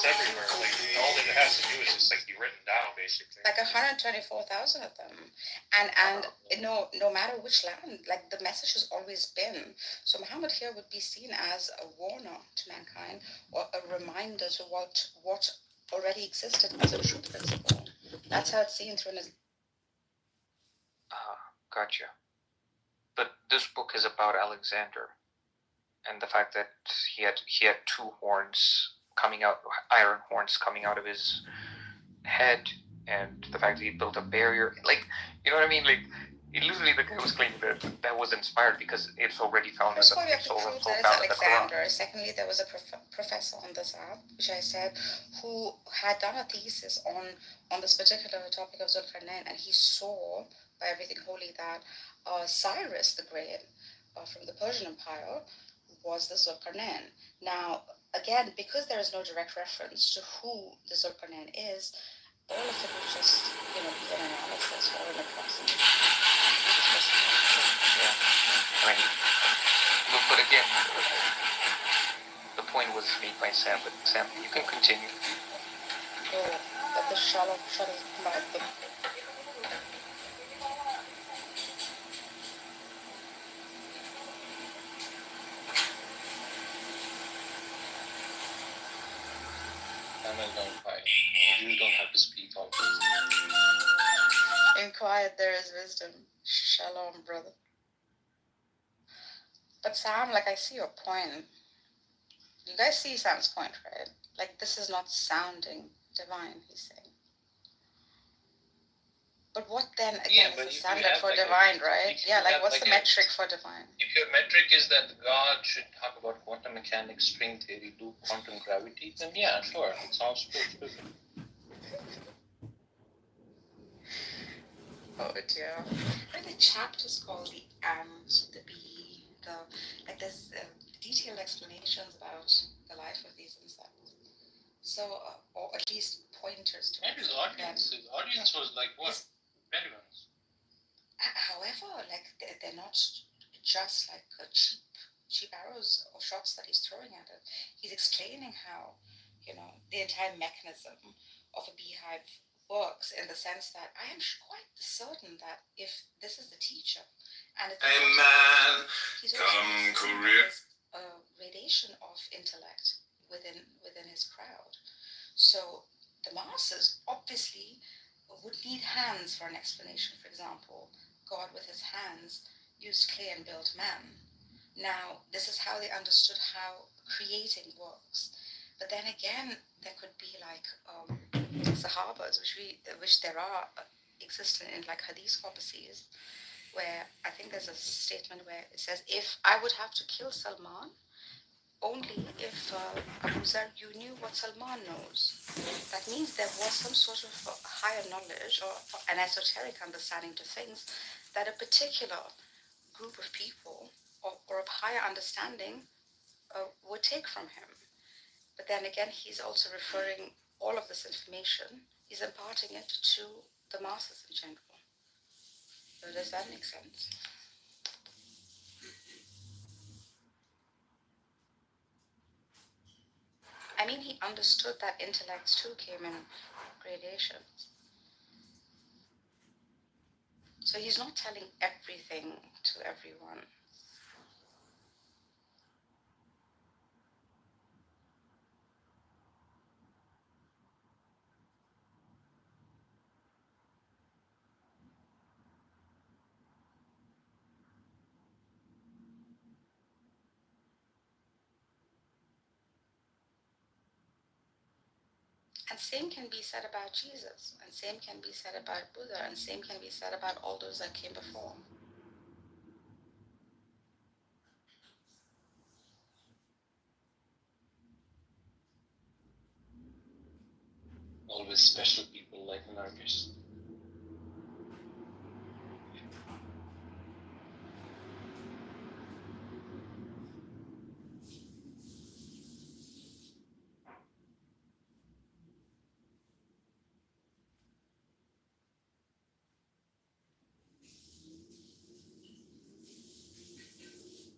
It's everywhere. Like all it has to do is just like be written down, basically. Like 124,000 of them, and no matter which land, like the message has always been. So Muhammad here would be seen as a warner to mankind, or a reminder to what already existed as a truth principle. That's how it's seen through his. Gotcha. But this book is about Alexander, and the fact that he had two horns coming out, iron horns coming out of his head, and the fact that he built a barrier, like, you know what I mean? Like, literally, the guy was claiming that was inspired because it's already found in the First of all, you have to prove that it's Alexander. Secondly, there was a professor on this app, which I said, who had done a thesis on this particular topic of Zulkarnain, and he saw, by everything holy, that Cyrus the Great from the Persian Empire was the Zulkarnain. Now, again, because there is no direct reference to who the Zulkarnain is, all of it would just, be an analysis or an approximation. Yeah. I mean, but again, the point was made by Sam, but Sam, you can continue. Oh, but the shallow about the... Don't fight. You don't have to speak all this. In quiet there is wisdom. Shalom, brother. But Sam, like, I see your point. You guys see Sam's point, right? Like, this is not sounding divine, he's saying. But what then, again, is the standard for divine, right? Yeah, like, what's the metric for divine? If your metric is that God should talk about quantum mechanics, string theory, do quantum gravity, then yeah, sure, it sounds good. Oh dear. Right, the chapter's called the ant, the bee, like there's detailed explanations about the life of these insects. So, or at least pointers to maybe his audience was like what? Bedouins. However, like they're not just like cheap arrows or shots that he's throwing at it. He's explaining how, the entire mechanism of a beehive works, in the sense that I am quite certain that if this is the teacher and it's he's also a radiation of intellect within his crowd. So the masses obviously would need hands for an explanation. For example, God with his hands used clay and built man. Now, this is how they understood how creating works. But then again, there could be like Sahabas, which there are existent in like Hadith corpuses, where I think there's a statement where it says, if I would have to kill Salman, only if Abu Zar, you knew what Salman knows. That means there was some sort of higher knowledge or an esoteric understanding to things that a particular group of people or a higher understanding would take from him. But then again, he's also referring all of this information, he's imparting it to the masses in general. So does that make sense? I mean, he understood that intellects too came in gradations. So he's not telling everything to everyone. And same can be said about Jesus, and same can be said about Buddha, and same can be said about all those that came before. Always special people like Nargis.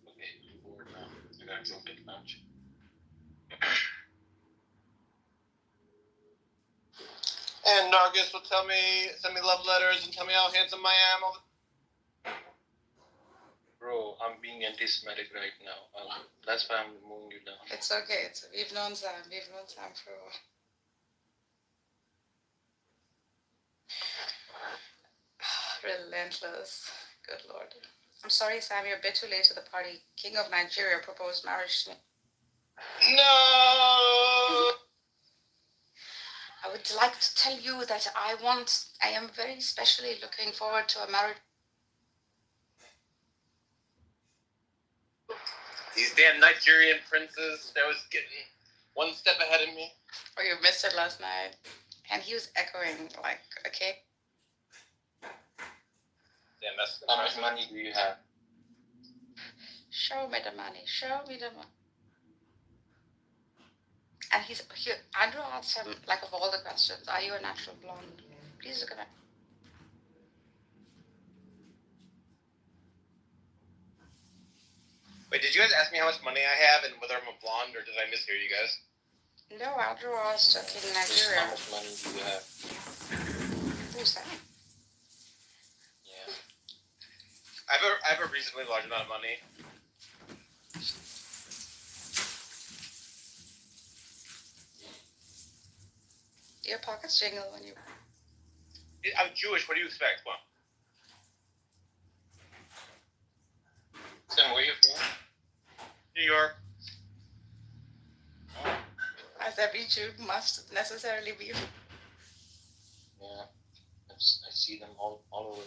Okay, I'm bored now. I gotta go get lunch. And Nargis will send me love letters and tell me how handsome I am. Bro, I'm being anti-Semitic right now. That's why I'm removing you now. It's okay. We've known Sam. We've known Sam for a while. Relentless. Good Lord. I'm sorry, Sam. You're a bit too late to the party. King of Nigeria proposed marriage to me. No! I would like to tell you that I am very specially looking forward to a marriage. These damn Nigerian princes that was getting one step ahead of me. Oh, you missed it last night. And he was echoing, like, okay. Damn, that's how much money do you have? Show me the money. Show me the money. And Andrew asked him, like, of all the questions, are you a natural blonde? Please look at it. Wait, did you guys ask me how much money I have and whether I'm a blonde, or did I mishear you guys? No, Andrew asked King Nigeria. How much money do you have? Who's that? Yeah. I have a reasonably large amount of money. Your pockets jingle when you... I'm Jewish, what do you expect? Well, Sam, where are you from? New York. Oh, As every Jew must necessarily be. yeah. I see them all over.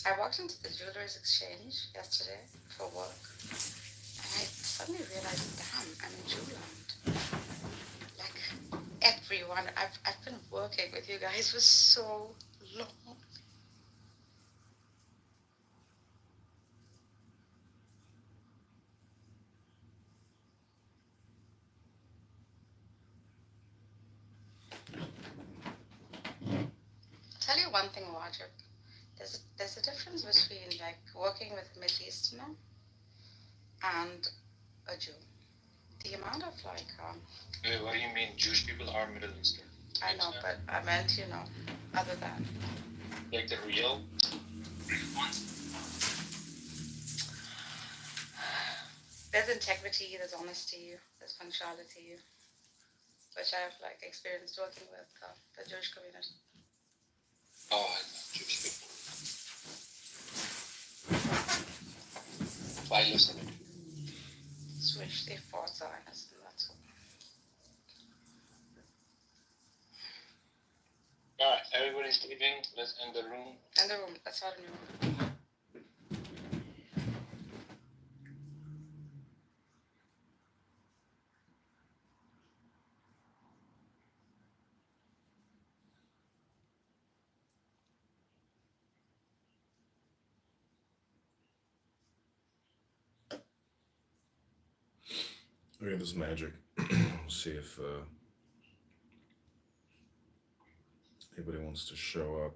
I walked into the jewelers exchange yesterday for work, and I suddenly realized, damn, I'm in Jewland. Like, everyone, I've been working with you guys for so long. Tell you one thing, Roger. There's a difference between like working with a Middle Easterner and a Jew. The amount of like Wait, what do you mean? Jewish people are Middle Eastern? I know, but I meant other than Like the real? there's integrity, there's honesty, there's punctuality, which I've like experienced working with the Jewish community. Oh, I love Jewish people. Why listen? Switch they fought Zionism, that's all. Alright, everybody's leaving. Let's end the room. And the room, that's not a new room. Okay, this is magic. We'll see if anybody wants to show up.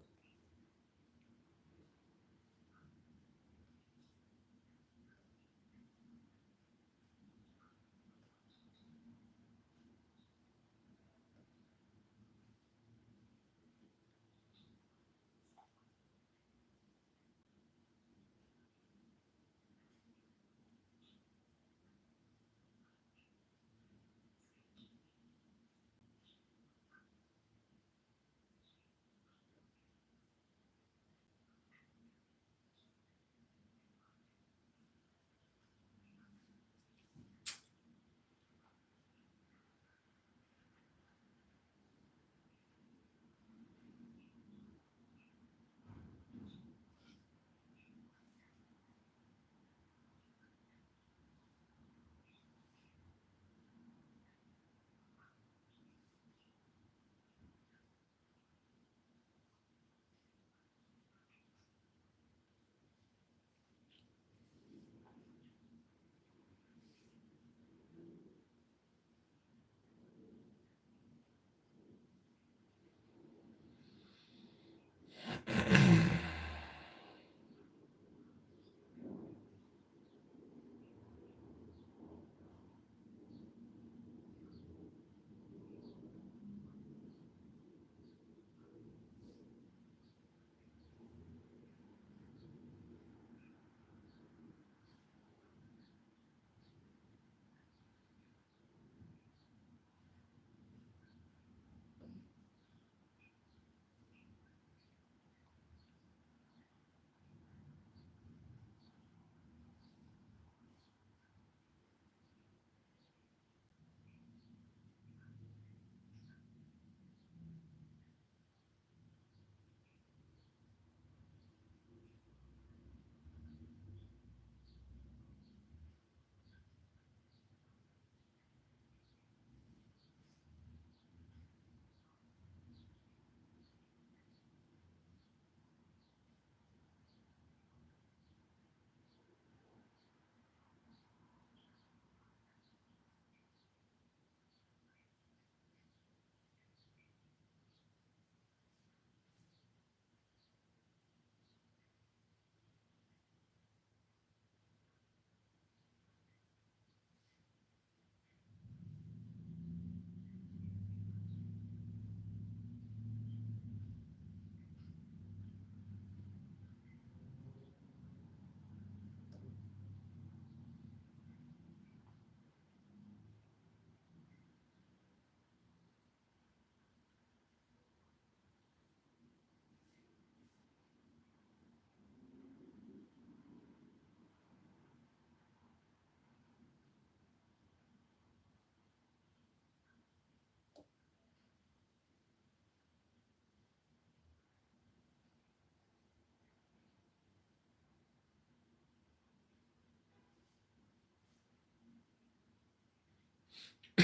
A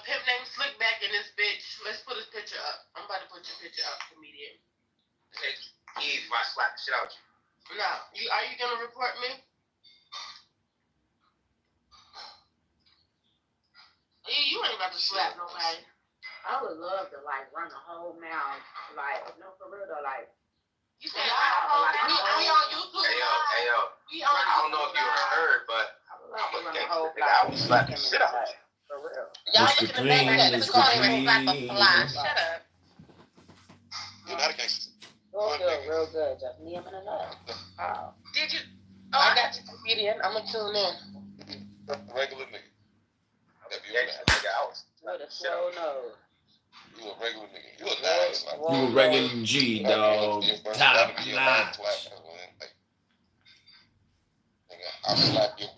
pimp named Slickback in this bitch. Let's put his picture up. I'm about to put your picture up, comedian. Hey, Eve, I slap the shit out you. No, are you gonna report me? You ain't about to slap nobody. I would love to like run a whole mouth, like no for real though, like You said we on YouTube. Hey yo. We on I don't know if you heard, but I would love to run a I whole mouth. would slap the shit out you. For real. Y'all Mr. looking at Clean, that Mr. calling me Clean. back up the line. Shut up. You're not a gangster. Real good, just me in a nut. Oh. Did you? I got you, comedian. I'm gonna tune in. Regular nigga. That be Yeah, a nigga, I was With a slow nose. You a regular nigga. You a nice like You a regular G, dog. Top notch. I'll slap your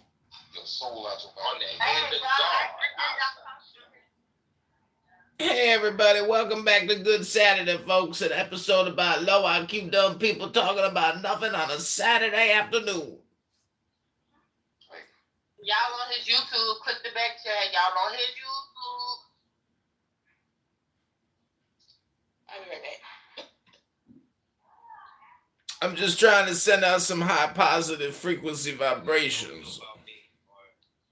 soul out your on body. the end of the jaw. Hey everybody, welcome back to Good Saturday, folks. An episode about low IQ dumb people talking about nothing on a Saturday afternoon. Y'all on his YouTube. Click the back chat. Y'all on his YouTube. I'll be right back. I'm just trying to send out some high positive frequency vibrations.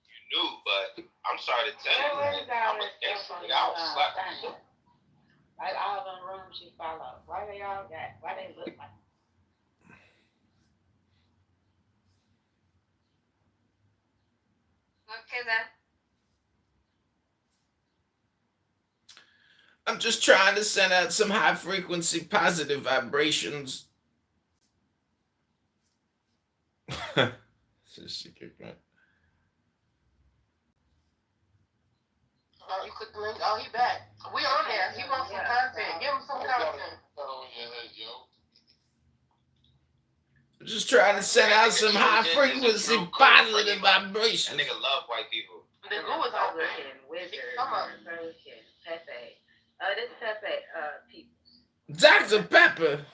You knew, but I'm sorry to tell you, I'm a gangster. Nigga, I was slapping you. Like all them rooms you follow. Why they all got? Why they look like? Okay then. I'm just trying to send out some high frequency positive vibrations. She kicked me. Oh, you click the link. Oh, he back. We on there. He wants some content. Give him some content. Oh yeah, yo. I'm just trying to send out some high frequency positive That vibrations. nigga love white people. The goo is open. Wizard, Come on. Persian, Pepe. This Pepe, people. Dr. Pepper.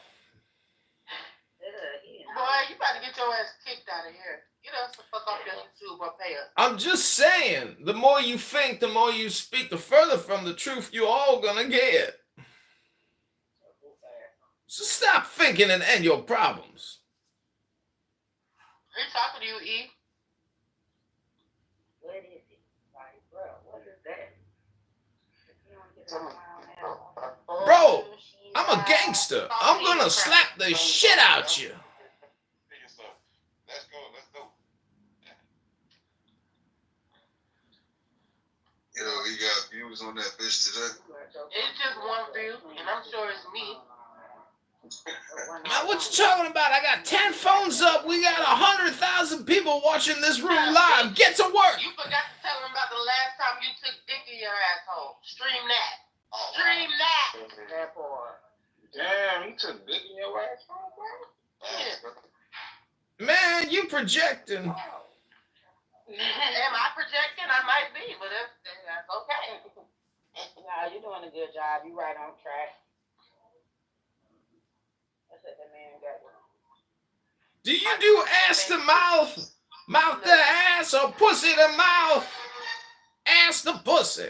Boy, you about to get your ass kicked out of here. Get us the fuck off your YouTube or pay us. I'm just saying, the more you think, the more you speak, the further from the truth you all gonna get. So stop thinking and end your problems. Who's talking to you, E? What is it? Like, bro, what is that? If you don't get around that, Bro, I'm a gangster. I'm gonna slap the shit out you. Let's go. You know, he got views on that bitch today. It's just one view, and I'm sure it's me. Man, what you talking about? I got 10 phones up. We got 100,000 people watching this room live. Get to work. You forgot to tell him about the last time you took dick in your asshole. Stream that. Stream that. That boy. Damn, he took dick in your asshole, bro. Yeah. Man, you projecting. Am I projecting? I might be, but that's okay. Nah, you're doing a good job. You right on track. That's what the man got. Do you do ass to mouth, mouth to ass, or pussy to mouth, ass to pussy?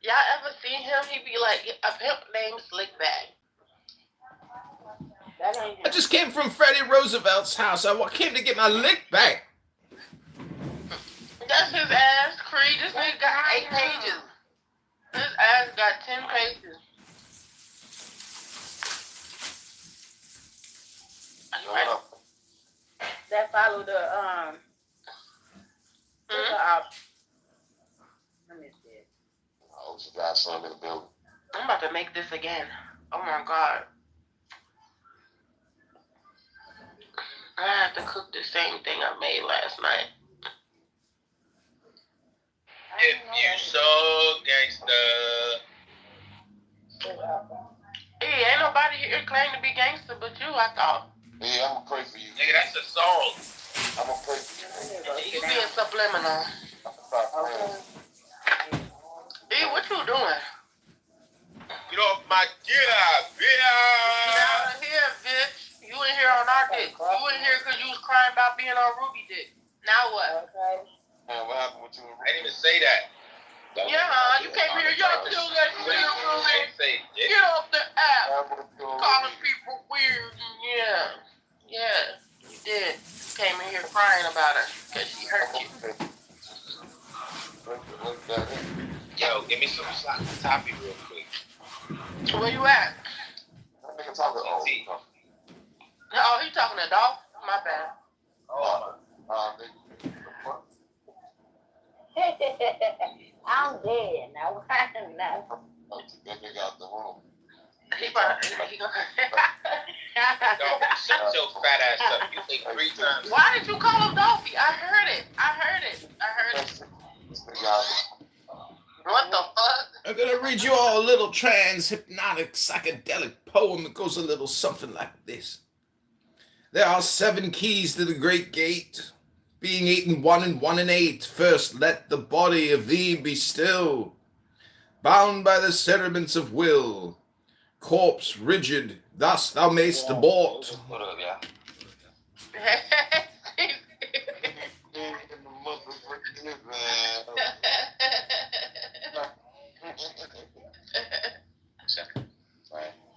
Y'all ever seen him? He be like a pimp named Slickback. That ain't I just came from Freddie Roosevelt's house. I came to get my lick back. That's his ass, Creed. This nigga got 8 pages. His ass got 10 pages. Are you ready? That follow the let me see. I hope you got some in the building. I'm about to make this again. Oh my god. I have to cook the same thing I made last night. If you so gangsta. Hey, ain't nobody here claim to be gangster but you, I thought. Yeah, I'm gonna pray for you. Nigga, that's a song. I'm gonna pray for you. You being subliminal. I'm gonna start praying. Hey, what you doing? Get off my gear, Get out of here, bitch. You in here on our dick. You in here because you was crying about being on Ruby dick. Now what? Okay. Man, what happened with you? I didn't even say that. Yeah, you came here. Y'all still got to say Ruby. Get off the app. Calling people weird. Yeah, you did. You came in here crying about her because she hurt you. Yo, give me some sloppy toppy real quick. Where you at? That nigga talking. Oh, he talking to Dolph? My bad. Nigga. I'm dead now. Why not? That nigga out the room. He gonna. Yo, shut your fat ass up. You think 3 times. Why did you call him Dolphy? I heard it. This nigga out. What the fuck? I'm gonna read you all a little trans-hypnotic psychedelic poem that goes a little something like this. There are 7 keys to the great gate, being 8 and 1 and 1 and 8. First let the body of thee be still, bound by the cerements of will, corpse rigid, thus thou mayst abort. What up, y'all?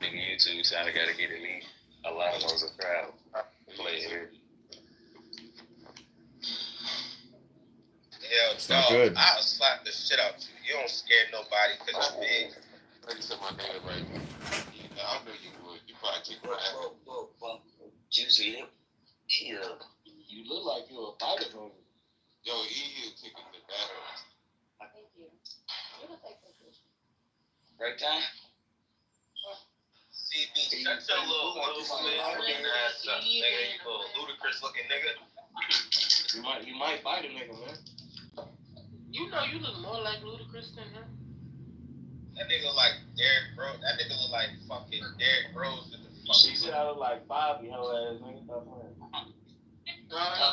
Nigga, YouTube channel gotta get at least a lot of those crowd play here. Hell, It's not dog, good. I'll slap the shit out you. You don't scare nobody because you're big. Like said my name right now. I knew you would. You probably kick my ass. Juicy, yeah. You look like you're a fighter from. Yo, he is kicking the ass. Thank you. Right time? CB, shut your little looking ass up, nigga. You little ludicrous looking nigga. You might fight a nigga, man. You know you look more like Ludacris than him. That nigga look like Derrick Rose. That nigga look like fucking Derrick Rose with the She fucking. said I look like Bobby, hoe ass nigga. Stop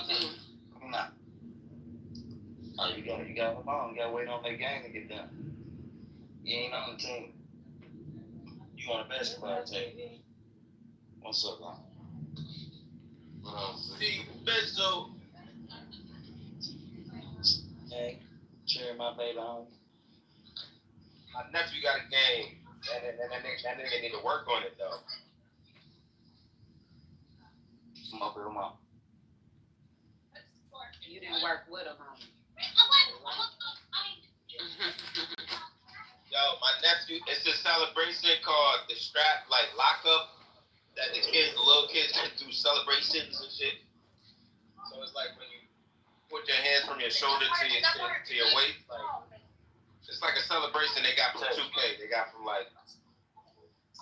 playing. Nah. Oh, you gotta hold on. You gotta wait on that game to get done. You ain't on the team. You on the basketball team. What's up, man? See, Bezzo. Hey, cheer my baby on. My nephew got a game. That nigga need to work on it though. Smoke him up. You didn't work with him, huh? Yo, my nephew, it's a celebration called the strap, like lockup, that the little kids can do celebrations and shit. So it's like when you put your hands from your shoulder to your waist, like it's like a celebration they got from 2K. They got from like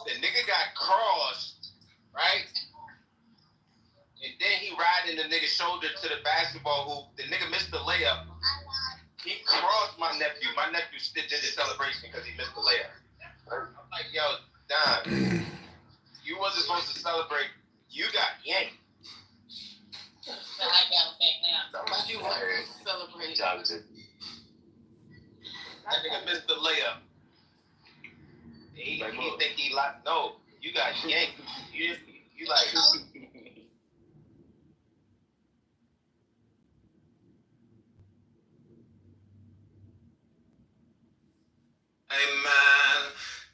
the nigga got crossed, right? And then he riding the nigga's shoulder to the basketball hoop. The nigga missed the layup. He crossed my nephew. My nephew did the celebration because he missed the layup. I'm like, yo, Don, you wasn't supposed to celebrate. You got yanked. So I got him back now. You want to celebrate. Job to. That nigga missed the layup. He think he like, no, you got yanked. You like. A man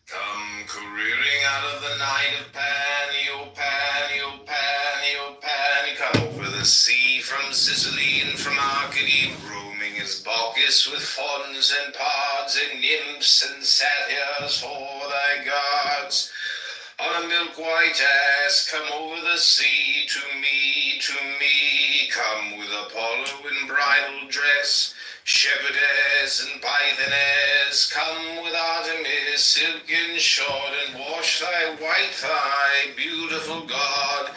come careering out of the night of panny, oh panny, oh panny, oh panny, come over the sea from Sicily. Thessaline from Arcady, roaming as Bacchus with fauns and pards and nymphs and satyrs for thy gods. On a milk-white ass, come over the sea to me, come with Apollo in bridal dress. Shepherdess and Pythoness, come with Artemis, silken short, and wash thy white thigh, beautiful God,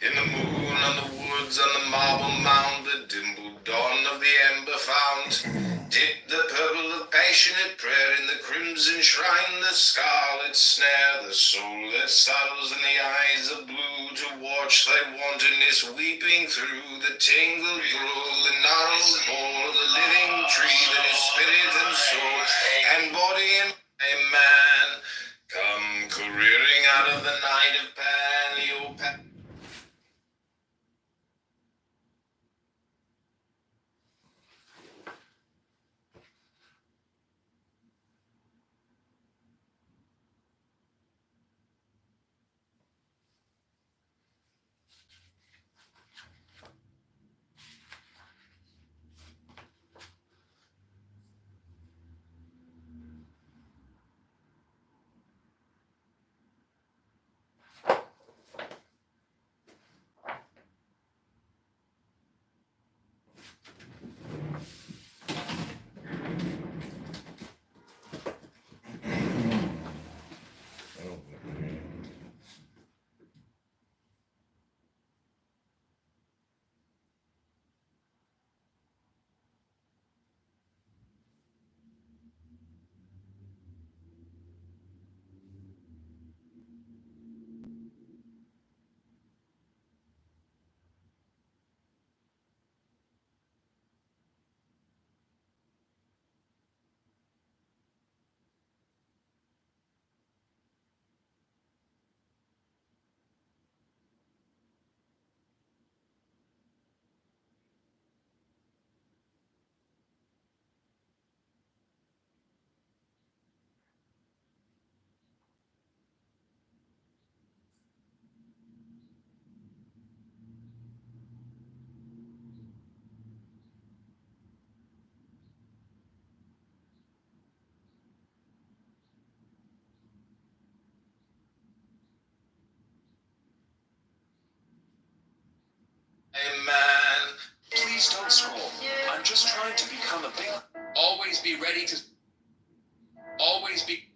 in the moon, on the woods, on the marble mound, the dimpled dawn of the ember fount. Dip the purple of passionate prayer in the crimson shrine, the scarlet snare, the soul that startles in the eyes of blue, to watch thy wantonness weeping through the tangled grove, the gnarled bole of the living tree that is spirit and soul and body and man. Come careering out of the night of Pan, man. Please don't scroll. I'm just trying to become a big... Always be ready to... Always be...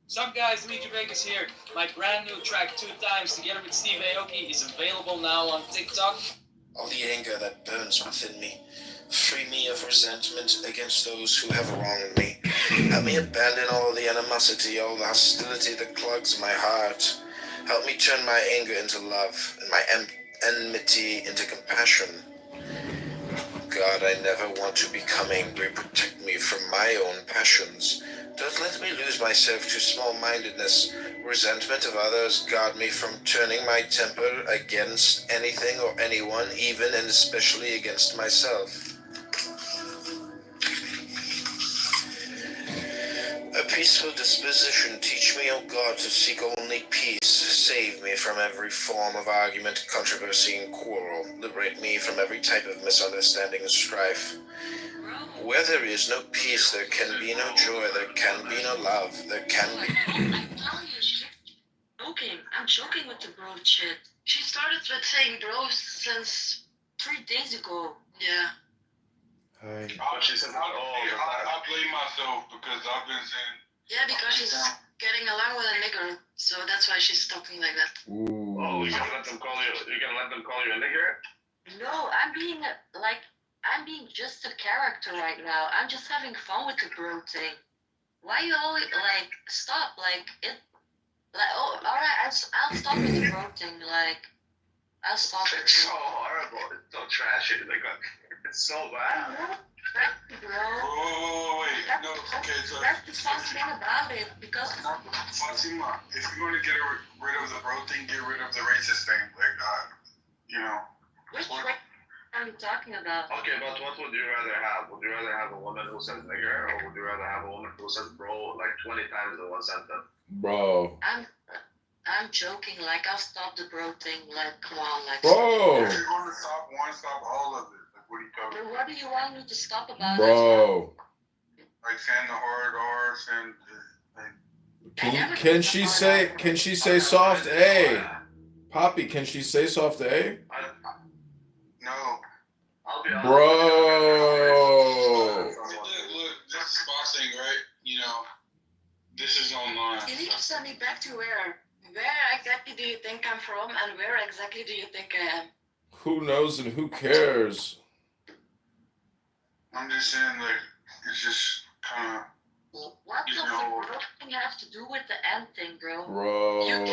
Sup guys, Legion Vegas here. My brand new track, 2 Times, together with Steve Aoki, is available now on TikTok. All the anger that burns within me, free me of resentment against those who have wronged me. Help me abandon all the animosity, all the hostility that clogs my heart. Help me turn my anger into love and my enmity into compassion. God, I never want to become angry. Protect me from my own passions. Don't let me lose myself to small-mindedness, resentment of others. Guard me from turning my temper against anything or anyone, even and especially against myself. A peaceful disposition. Teach me, O God, to seek only peace. Save me from every form of argument, controversy, and quarrel. Liberate me from every type of misunderstanding and strife. Where there is no peace, there can be no joy, there can be no love, there can be... I'm telling you, she's joking. I'm joking with the bro shit. She started with saying bro since 3 days ago. Yeah. Hi. Oh, she said, I blame myself because I've been saying... Yeah, because she's getting along with a nigger, so that's why she's talking like that. Ooh. Oh, you're gonna let them call you a nigger? No, I'm being just a character right now. I'm just having fun with the bro thing. Why you always stop alright, I'll stop with the bro thing, I'll stop it. It's so horrible. It's so trashy. It's so bad. Bro. Oh, wait. No, okay, so... That's the fun thing about it, because... Fatima, if you're going to get rid of the bro thing, get rid of the racist thing. Which What are you talking about? Okay, but what would you rather have? Would you rather have a woman who says nigger, or would you rather have a woman who says bro like 20 times in one sentence? Bro. I'm joking. Like, I'll stop the bro thing. Like, come on, like. Bro. If you're going to stop one, stop all of it. Like, what do you cover? But what do you want me to stop about? Bro. Like saying the hard R, saying like. Can she say soft A? Poppy, can she say soft A? No. I'll be honest. Bro. Look, this is boxing, right? You know, this is online. You need to send me back to where? Where exactly do you think I'm from, and where exactly do you think I am? Who knows and who cares? I'm just saying, like, it's just kind of. What does the bro thing have to do with the end thing, bro? Bro. You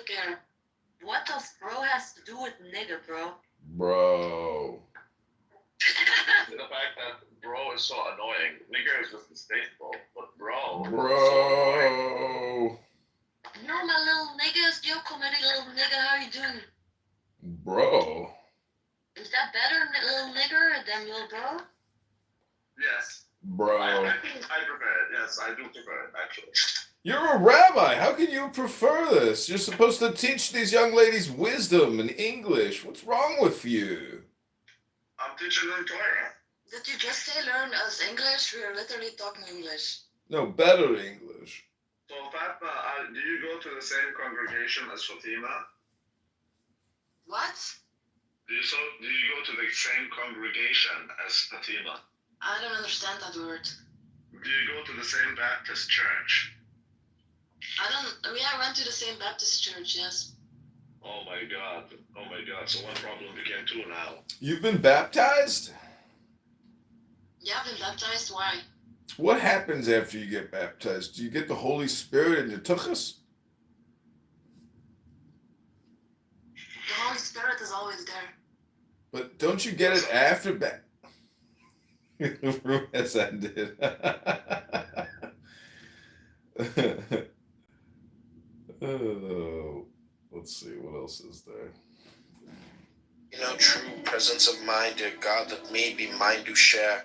care. What does bro has to do with nigga, bro? Bro. The fact that bro is so annoying. Nigger is just distasteful, but bro. Bro. Yo, my little niggas, yo, comedy little nigga, how you doing? Bro. Is that better, little nigger, than little bro? Yes. Bro. I prefer it. Yes, I do prefer it, actually. You're a rabbi. How can you prefer this? You're supposed to teach these young ladies wisdom and English. What's wrong with you? I'm teaching them Torah. Did you just say learn us English? We're literally talking English. No, better English. So, Fatma, do you go to the same congregation as Fatima? What? Do you go to the same congregation as Fatima? I don't understand that word. Do you go to the same Baptist church? I went to the same Baptist church, yes. Oh my God. So one problem became two now. You've been baptized? Yeah, I've been baptized. Why? What happens after you get baptized? Do you get the Holy Spirit in your tuchus? The Holy Spirit is always there. But don't you get it after Yes, I did. Oh, let's see, what else is there? True presence of mind, dear God, let me be mine to share.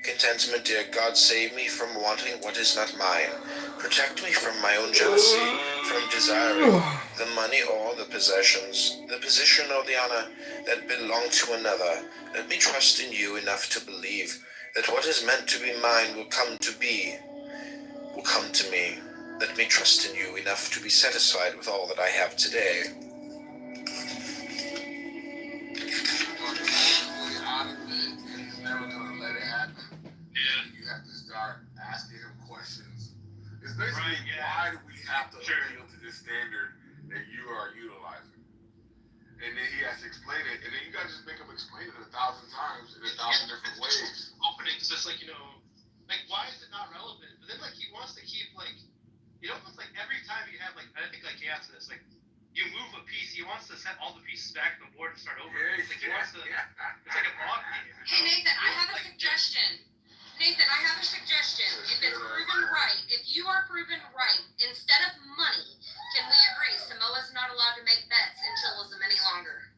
Contentment, dear God, save me from wanting what is not mine. Protect me from my own jealousy, from desiring the money or the possessions, the position or the honor that belong to another. Let me trust in you enough to believe that what is meant to be mine will come to me. Let me trust in you enough to be satisfied with all that I have today. Never gonna let it happen. Yeah. You have to start asking him questions. It's basically why do we have to appeal to this standard that you are utilizing? And then he has to explain it, and then you guys just make him explain it 1,000 times in 1,000 different ways. Openings, just like, like why is it not relevant? But then like he wants to keep like, almost like every time you have like, I think like he asked this, like you move a piece, he wants to set all the pieces back on the board and start over. It's like he wants to, it's like a block game. Hey Nathan, I have a suggestion. If it's proven right, if you are proven right, instead of money, can we agree Samoa's not allowed to make bets in chillism any longer?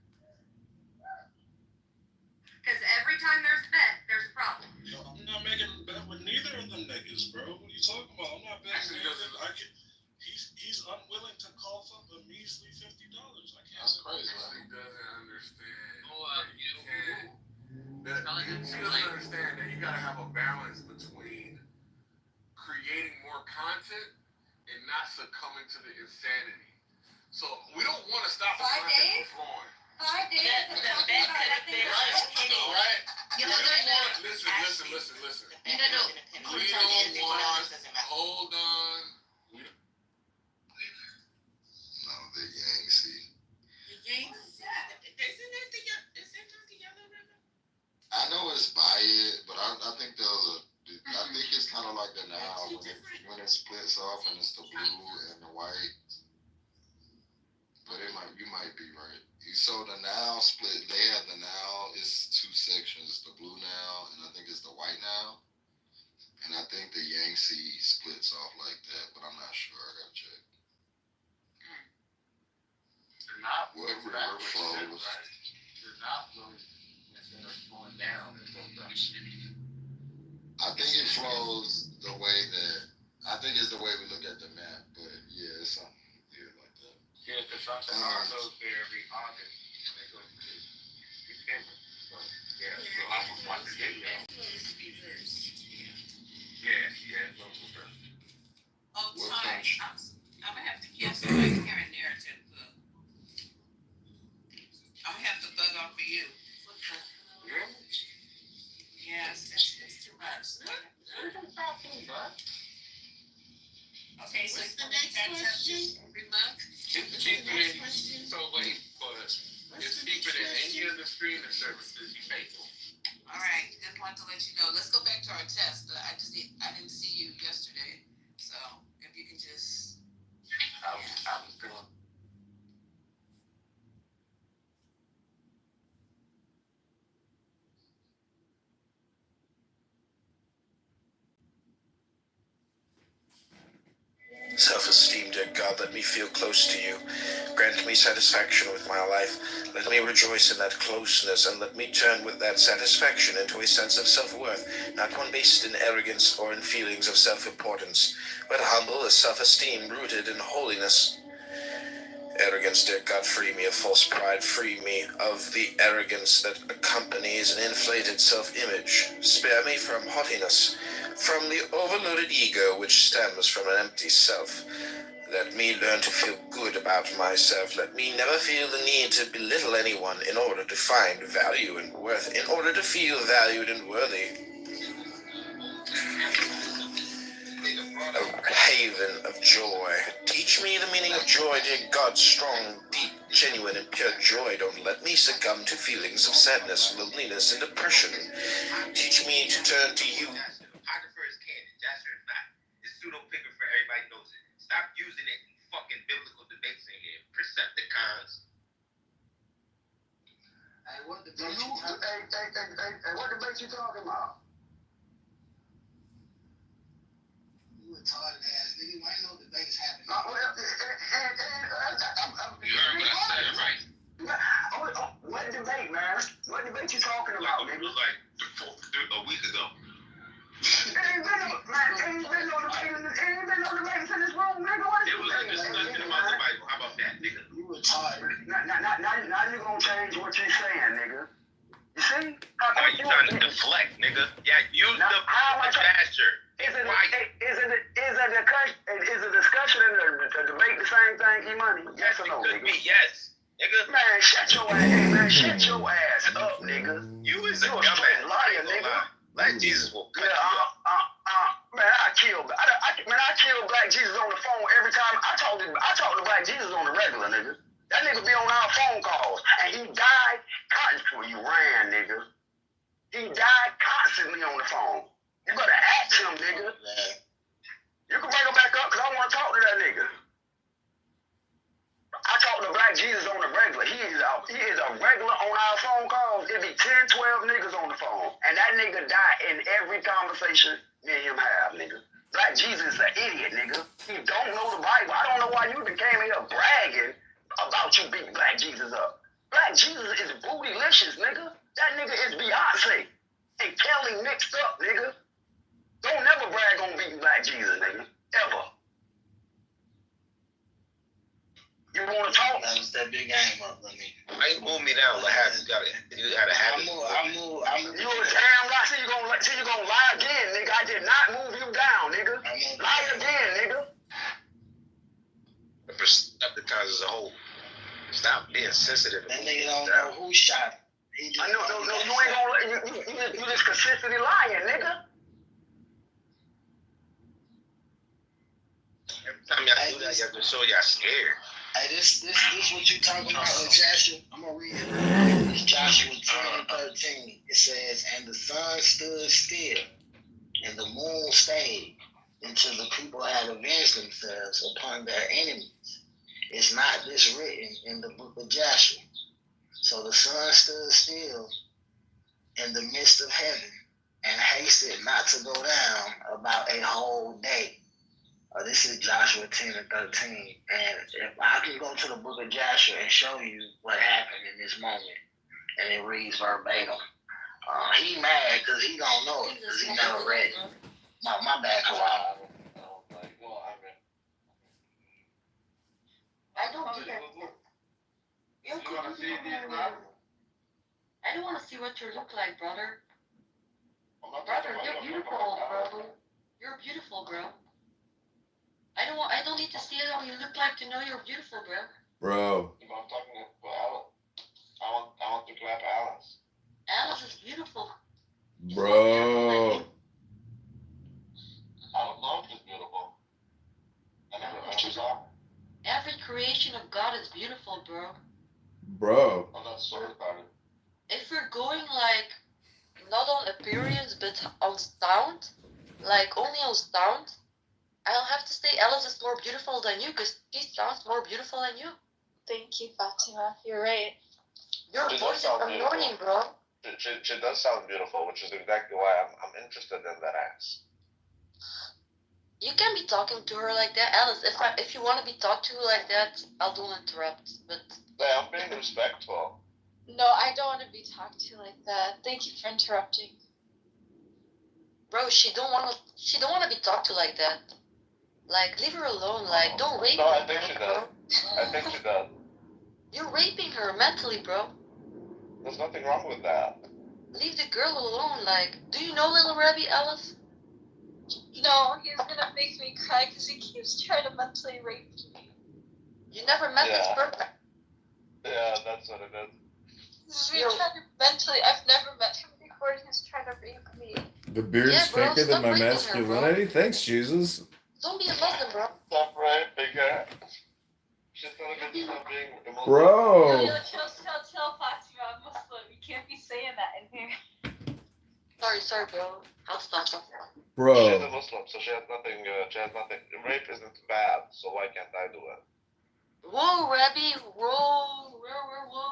Because every time there's a bet, there's a problem. I'm not making a bet with neither of them niggas, bro. What are you talking about? I'm not betting. He's unwilling to cough up a measly $50. I can't. That's crazy. He doesn't understand. He doesn't understand that you gotta have a balance between creating more content and not succumbing to the insanity. So we don't want to stop the content from flowing. 5 days. Alright? Listen. We don't want, hold on. No, the Yangtze. I know it's by it, but I think I think it's kind of like the now when it splits off and it's the blue and the white. But you might be right. So the now split. They have the now. It's two sections. It's the blue now, and I think it's the white now. And I think the Yangtze splits off like that, but I'm not sure. I gotta check. They're not What river flows? They're not flowing. down in both directions. I think it flows the way that I think it's the way we look at the map, but yeah, it's something weird like that. Yeah, because Santa goes there every August. They go to December. So, yeah, so I was wondering if yeah, so Oh, Ty, I'm gonna have to cancel my current narrative book. I'm gonna have to bug off for you. Yes, it's too much. Okay, so What's the next question? every month. it's cheaper than, so wait, but it's cheaper than any of the streaming services you pay for. All right, just wanted to let you know. Let's go back to our test. I didn't see you yesterday, so if you can just. I was doing. Self-esteem, dear God, let me feel close to you. Grant me satisfaction with my life. Let me rejoice in that closeness, and let me turn with that satisfaction into a sense of self-worth, not one based in arrogance or in feelings of self-importance, but humble as self-esteem rooted in holiness. Arrogance, dear God, free me of false pride. Free me of the arrogance that accompanies an inflated self-image. Spare me from haughtiness, from the overloaded ego which stems from an empty self. Let me learn to feel good about myself. Let me never feel the need to belittle anyone in order to find value and worth, in order to feel valued and worthy. A haven of joy. Teach me the meaning of joy, dear God, strong, deep, genuine, and pure joy. Don't let me succumb to feelings of sadness, loneliness, and depression. Teach me to turn to you. Apocrypha is canon. Jasper is not. It's pseudo-picture, everybody knows it. Stop using it in fucking biblical debates in here. Percepticons. Hey, what debate you talking about? You retarded ass nigga. I ain't know debates happening. You heard what I said, right? What debate, man? What debate you talking about, nigga? Like a week ago. Ain't been no debates in this room, nigga. What It was a discussion about the Bible. How about that, nigga? You retarded. Now you gonna change what you saying, nigga. You see? Why you trying to deflect, nigga? Yeah, use the gesture. Is a discussion and a debate the same thing, E-Money? Yes or no, Could nigga? be yes, nigga. Man, shut your ass up, nigga. You is a You a dumbass liar, nigga. Black Jesus will cut you up. Man, I kill Black Jesus on the phone every time. I talk to Black Jesus on the regular, nigga. That nigga be on our phone calls, and he died constantly. You ran, nigga. He died constantly on the phone. You better ask him, nigga. You can bring him back up, because I want to talk to that nigga. I talk to Black Jesus on the regular. He is a regular on our phone calls. It be 10, 12 niggas on the phone. And that nigga die in every conversation me and him have, nigga. Black Jesus is an idiot, nigga. He don't know the Bible. I don't know why you even came here bragging about you beating Black Jesus up. Black Jesus is bootylicious, nigga. That nigga is Beyonce and Kelly mixed up, nigga. Don't never brag on beating Black Jesus, nigga. Ever. You wanna talk? That's that big game up, nigga. Why you move me down? You gotta have it. I move. You a damn lie. See you gonna lie again, nigga. I did not move you down, nigga. Lie again, nigga. The Percepticons as a whole. Stop being sensitive. That nigga don't know who shot him. I know, you ain't gonna you just consistently lying, nigga. Every time y'all do that, y'all just show y'all scared. Hey, this what you talking about, Joshua? I'm gonna read it. It's Joshua 10:13. It says, "And the sun stood still, and the moon stayed, until the people had avenged themselves upon their enemies. Is not this written in the book of Joshua? So the sun stood still in the midst of heaven, and hasted not to go down about a whole day." This is Joshua 10:13. And if I can go to the book of Joshua and show you what happened in this moment, and it reads verbatim. He mad because he don't know it because he never read it. No, my bad, Karan. I don't do that. I don't want to see what you look like, brother. Brother, you're beautiful, bro. You're beautiful, bro. I don't need to see how you look like to know you're beautiful, bro. Bro. I'm talking about Alice. I want to clap Alice. Alice is beautiful. Bro. I don't know if it's beautiful. I never met her. Every creation of God is beautiful, bro. Bro. I'm not sorry about it. If we're going like not on appearance but on sound, like only on sound, I'll have to say Alice is more beautiful than you because she sounds more beautiful than you. Thank you, Fatima. You're right. Your voice is annoying, bro. She does sound beautiful, which is exactly why I'm interested in that ass. You can be talking to her like that, Alice. If you want to be talked to like that, I'll don't interrupt. But Yeah, I'm being respectful. No, I don't want to be talked to like that. Thank you for interrupting. Bro, she don't want to be talked to like that. Like, leave her alone. Like, don't rape her. No, I think she does. I think she does. You're raping her mentally, bro. There's nothing wrong with that. Leave the girl alone. Like, do you know Little Rabbi, Alice? No, he's gonna make me cry because he keeps trying to mentally rape me. You never met this person. Yeah, that's what it is. He's trying to mentally. I've never met him before. And he's trying to rape me. The beard's thicker than my masculinity? Thanks, Jesus. Don't be a Muslim, bro. Stop raping her. She's gonna be stop being the Muslim. Bro. Yo, chill, Fatima. I'm Muslim. You can't be saying that in here. Sorry, bro. I'll stop. Bro. She's a Muslim, so she has nothing. Rape isn't bad, so why can't I do it? Whoa, Rabbi. Whoa.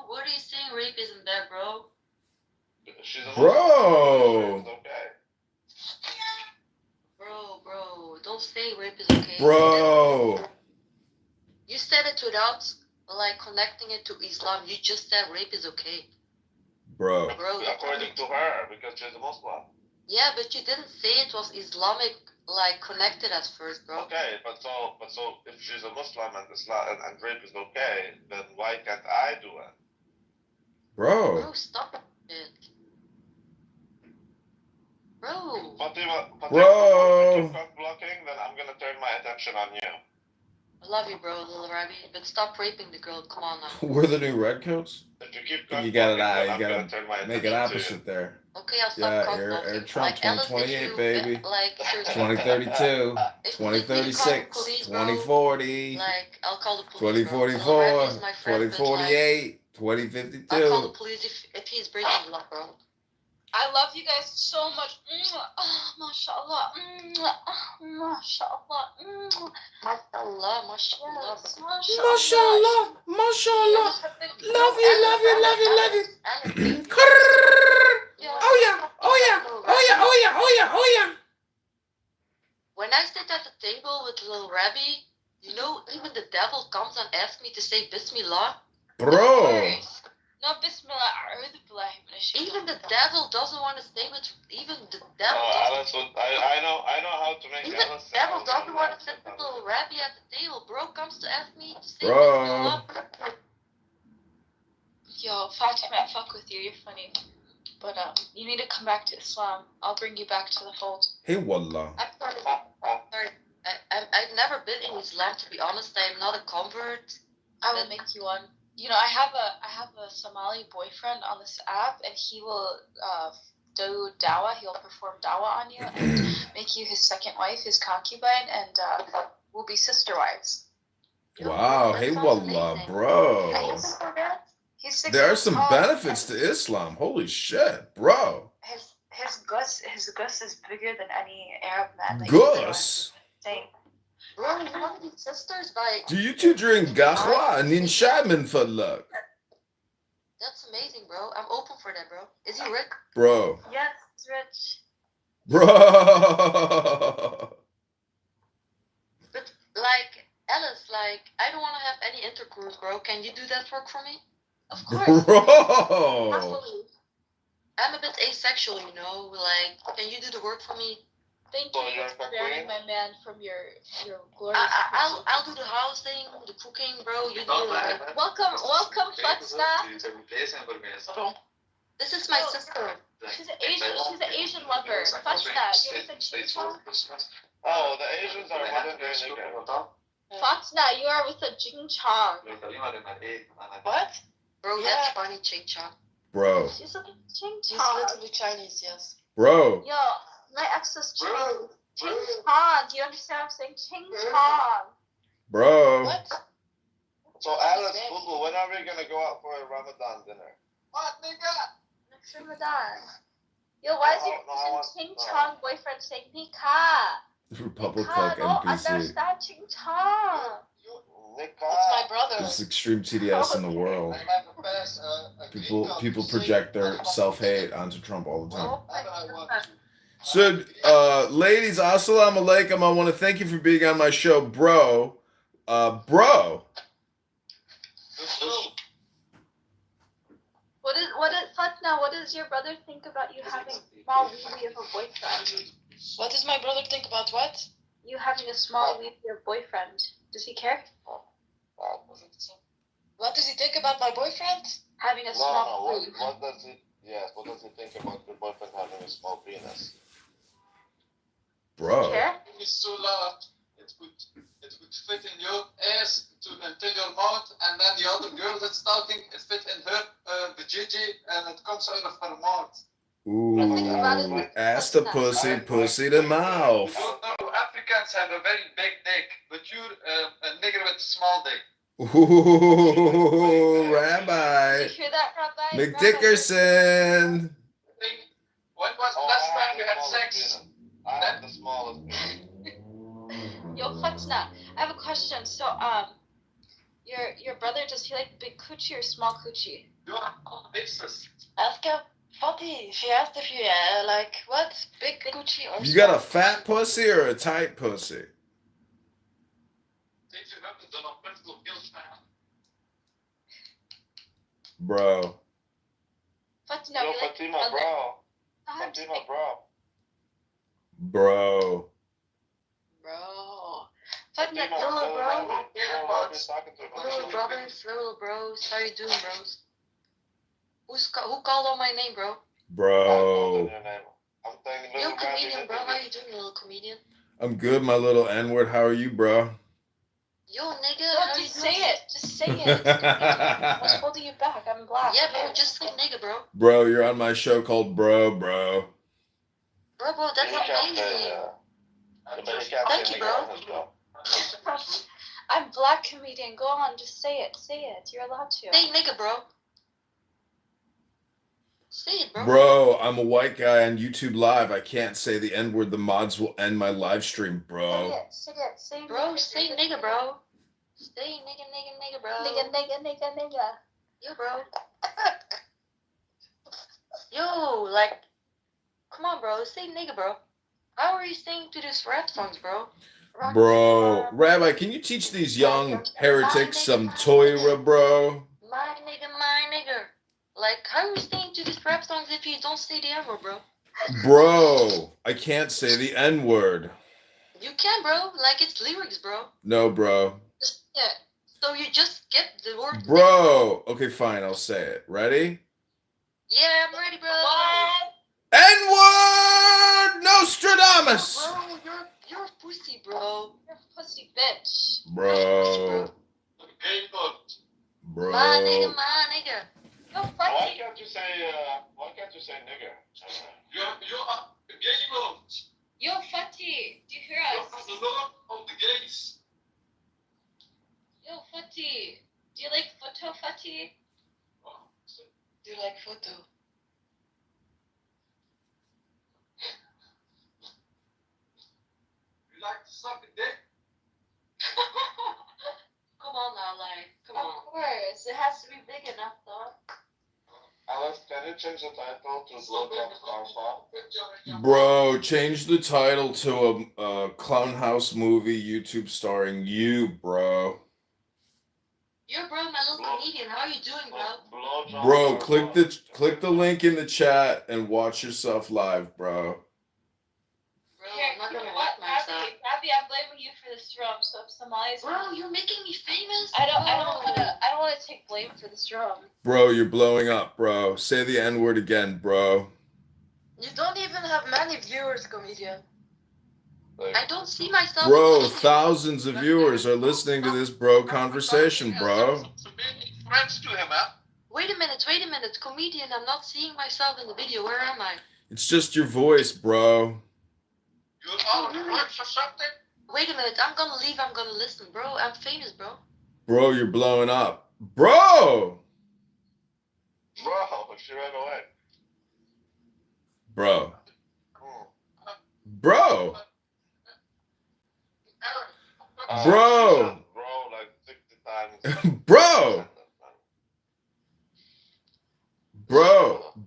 What are you saying? Rape isn't bad, bro. She's a Bro. Muslim. It's okay. Bro. Don't say rape is okay. Bro. You said it without like connecting it to Islam. You just said rape is okay. Bro. According to her, because she's a Muslim. Yeah, but you didn't say it was Islamic, like connected at first, bro. Okay, but so if she's a Muslim and Islam and rape is okay, then why can't I do it? Bro. Stop it. Bro. Fatima, Bro. if you keep blocking, then I'm gonna turn my attention on you. I love you, bro, Little Rabbi, but stop raping the girl. Come on now. We're the new redcoats? If you keep You gotta make it opposite there. Okay, I'll stop Air Trump like, 2028, baby. Like, 2032, 2036, 2040, like, I'll call the police. 2044, 2048, I'll call 2052. the police if he's breaking the law, bro. I love you guys so much. Oh, mashallah. Mashallah. Mashallah. Mashallah, mashallah. Love you. Oh yeah. When I sit at the table with Little Rabbi, you know, even the devil comes and asks me to say Bismillah. Bro. No, Bismillah. Even the devil doesn't want to stay with. Even the devil. Alice, I know how to make Even Alice. the devil doesn't want to sit with Little Rabbi at the table. Bro comes to ask me to say Bro. Bismillah. Yo, Fatima, I fuck with you. You're funny. But you need to come back to Islam. I'll bring you back to the fold. Hey, wallah. I'm sorry. I've never been in Islam, to be honest. I am not a convert. I will make you one. You know, I have a Somali boyfriend on this app, and he will do dawah. He'll perform dawah on you and make you his second wife, his concubine, and we'll be sister wives. Wow. Hey, wallah, bro. There are some benefits to Islam. Holy shit, bro. His gus is bigger than any Arab man. Gus? Bro, you want to be sisters by... Do you two drink gahwa and inshaman for luck? That's amazing, bro. I'm open for that, bro. Is he rich? Bro. Yes, he's rich. Bro. But, like, Alice, like, I don't want to have any intercourse, bro. Can you do that work for me? Of course. Bro. I'm a bit asexual, you know. Like, can you do the work for me? Thank So you you're for a sparing queen? my man from your glorious. I'll do the housing, the cooking, bro. You do like. Welcome, Fatsna. This is my sister. She's an Asian lover. Fatsna, you with the ching chong? Oh, the Asians are modern day nigga. Fatsna, you are with the ching chong. What? Bro, that's funny, Ching Chong. Bro. She's a ching She's chong. literally Chinese, yes. Bro. Yo, my ex is ching chong. Do you understand what I'm saying? Ching chong. Bro. What? So Alice, Boo, when are we gonna go out for a Ramadan dinner? What, nigga? Next Ramadan. Yo, why is your ching chong boyfriend saying Nika? Republic Nika, Talk no NPC. understand ching chong. It's my brother. This extreme TDS in the world. People project their self-hate onto Trump all the time. So, ladies, assalamu alaikum. I want to thank you for being on my show, bro. Bro. What does your brother think about you having a small wee of a boyfriend? What does my brother think about what? You having a small wee of your boyfriend. Does he care? What does he think about my boyfriend? Having a small No, wee. what does he? Yes, what does he think about your boyfriend having a small penis? Bro. It's too large. It would fit in your ass until your mouth, and then the other girl that's talking, it fit in her vajiji, and it comes out of her mouth. Ooh, ass to pussy, pussy to mouth. No, Africans have a very big dick, but you're a nigger with a small dick. Ooh, Rabbi. Did you hear that, Rabbi? McDickerson. When was the last time you had sex? I have the smallest penis. Yo, Fatsna, I have a question. So, your brother, does he like big coochie or small coochie? Ask her, Fatty. She asked if you like what? Big Gucci or You got a fat pussy or a tight pussy? Bro. Fatsna, Yo, you like Fatima, bro. Fatima, bro. Bro. Bro. Fatima, Little bro. Little Brothers, little bros. How you doing, bros? Who called on my name, bro? Bro. Little comedian, bro. How you doing, little comedian? I'm good, my little N-word. How are you, bro? Yo, nigga. No, just say it. Just say it. What's holding you back? I'm black. Yeah, bro. Just say nigga, bro. Bro, you're on my show called Bro. Bro, that's amazing. Thank you, bro. I'm black comedian. Go on, just say it. Say it. You're allowed to. Say nigga, bro. Say it, bro. Bro, I'm a white guy on YouTube Live. I can't say the N-word. The mods will end my live stream, bro. Say it. Say bro, say nigga, bro. Say nigga, bro. Nigga. Yo, bro. Yo, like, come on, bro. Say nigga, bro. How are you singing to these rap songs, bro? Bro, Rabbi, can you teach these young heretics some Torah, bro? My nigga. Like, how are you singing to these rap songs if you don't say the N-word, bro? Bro, I can't say the N-word. You can, bro. Like, it's lyrics, bro. No, bro. Yeah. So you just get the word. Bro. Okay, fine. I'll say it. Ready? Yeah, I'm ready, bro. N-word! Nostradamus! Bro, you're a pussy, bro. You're a pussy bitch. Bro. Bro. My nigga. Yo, Why can't you say nigger? You're a gay lord. Yo, Fatty, do you hear You're us? the lord of the gays. Yo, Fatty, do you like photo, Fatty? Do you like photo? You like to suck a dick? Come on now, like, come on. Of course, it has to be big enough, though. Alice, can you change the title to Blowjob Starfall? Bro, change the title to a clown house movie YouTube starring you, bro. Yo, bro, my little comedian. How are you doing, bro? Bro, click the link in the chat and watch yourself live, bro. Bro, Here, I'm not you know gonna what, whack myself. Abby, I'm blaming you for this drum. So if Somali's Bro, you're making me famous. I don't wanna take blame for this drum. Bro, you're blowing up, bro. Say the N-word again, bro. You don't even have many viewers, comedian. I don't see myself. Bro, thousands of viewers are listening to this bro conversation, bro. Friends to him, huh? Wait a minute, comedian. I'm not seeing myself in the video. Where am I? It's just your voice, bro. You all works or something? Wait a minute. I'm gonna leave. I'm gonna listen, bro. I'm famous, bro. Bro, you're blowing up. Bro! Bro, she ran away. Bro. Bro! Bro! Bro, like 60 times. Bro!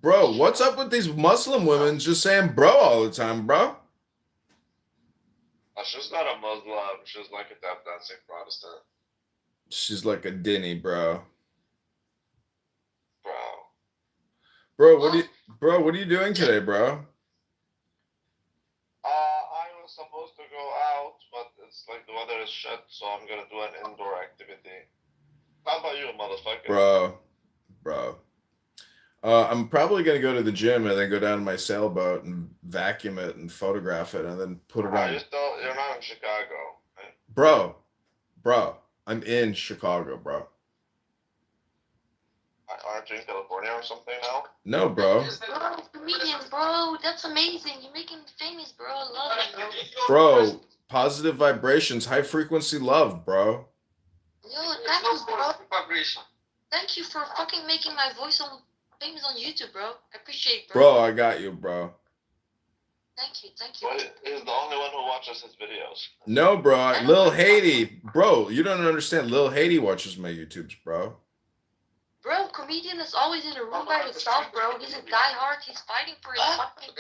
Bro, what's up with these Muslim women just saying bro all the time, bro? She's not a Muslim. She's like a tap dancing Protestant. She's like a Dinny, bro. Bro. Bro, what are you doing today, bro? I was supposed to go out, but it's like the weather is shit, so I'm gonna do an indoor activity. How about you, motherfucker? Bro. I'm probably gonna go to the gym and then go down to my sailboat and vacuum it and photograph it and then put it on. You're not in Chicago, right? Bro, I'm in Chicago, bro. Aren't you in California or something now? No, bro. Bro, comedian, bro. That's amazing. You're making me famous, bro. I love it, bro. Bro, positive vibrations, high frequency love, bro. Yo, thank you, bro. Thank you for fucking making my voice famous on YouTube, bro. I appreciate it, bro. Bro, I got you, bro. Thank you. Well, he's the only one who watches his videos. No, bro. Lil Haiti. Bro, you don't understand. Lil Haiti watches my YouTubes, bro. Bro, comedian is always in a room by himself, bro. He's a diehard. He's fighting for his fucking...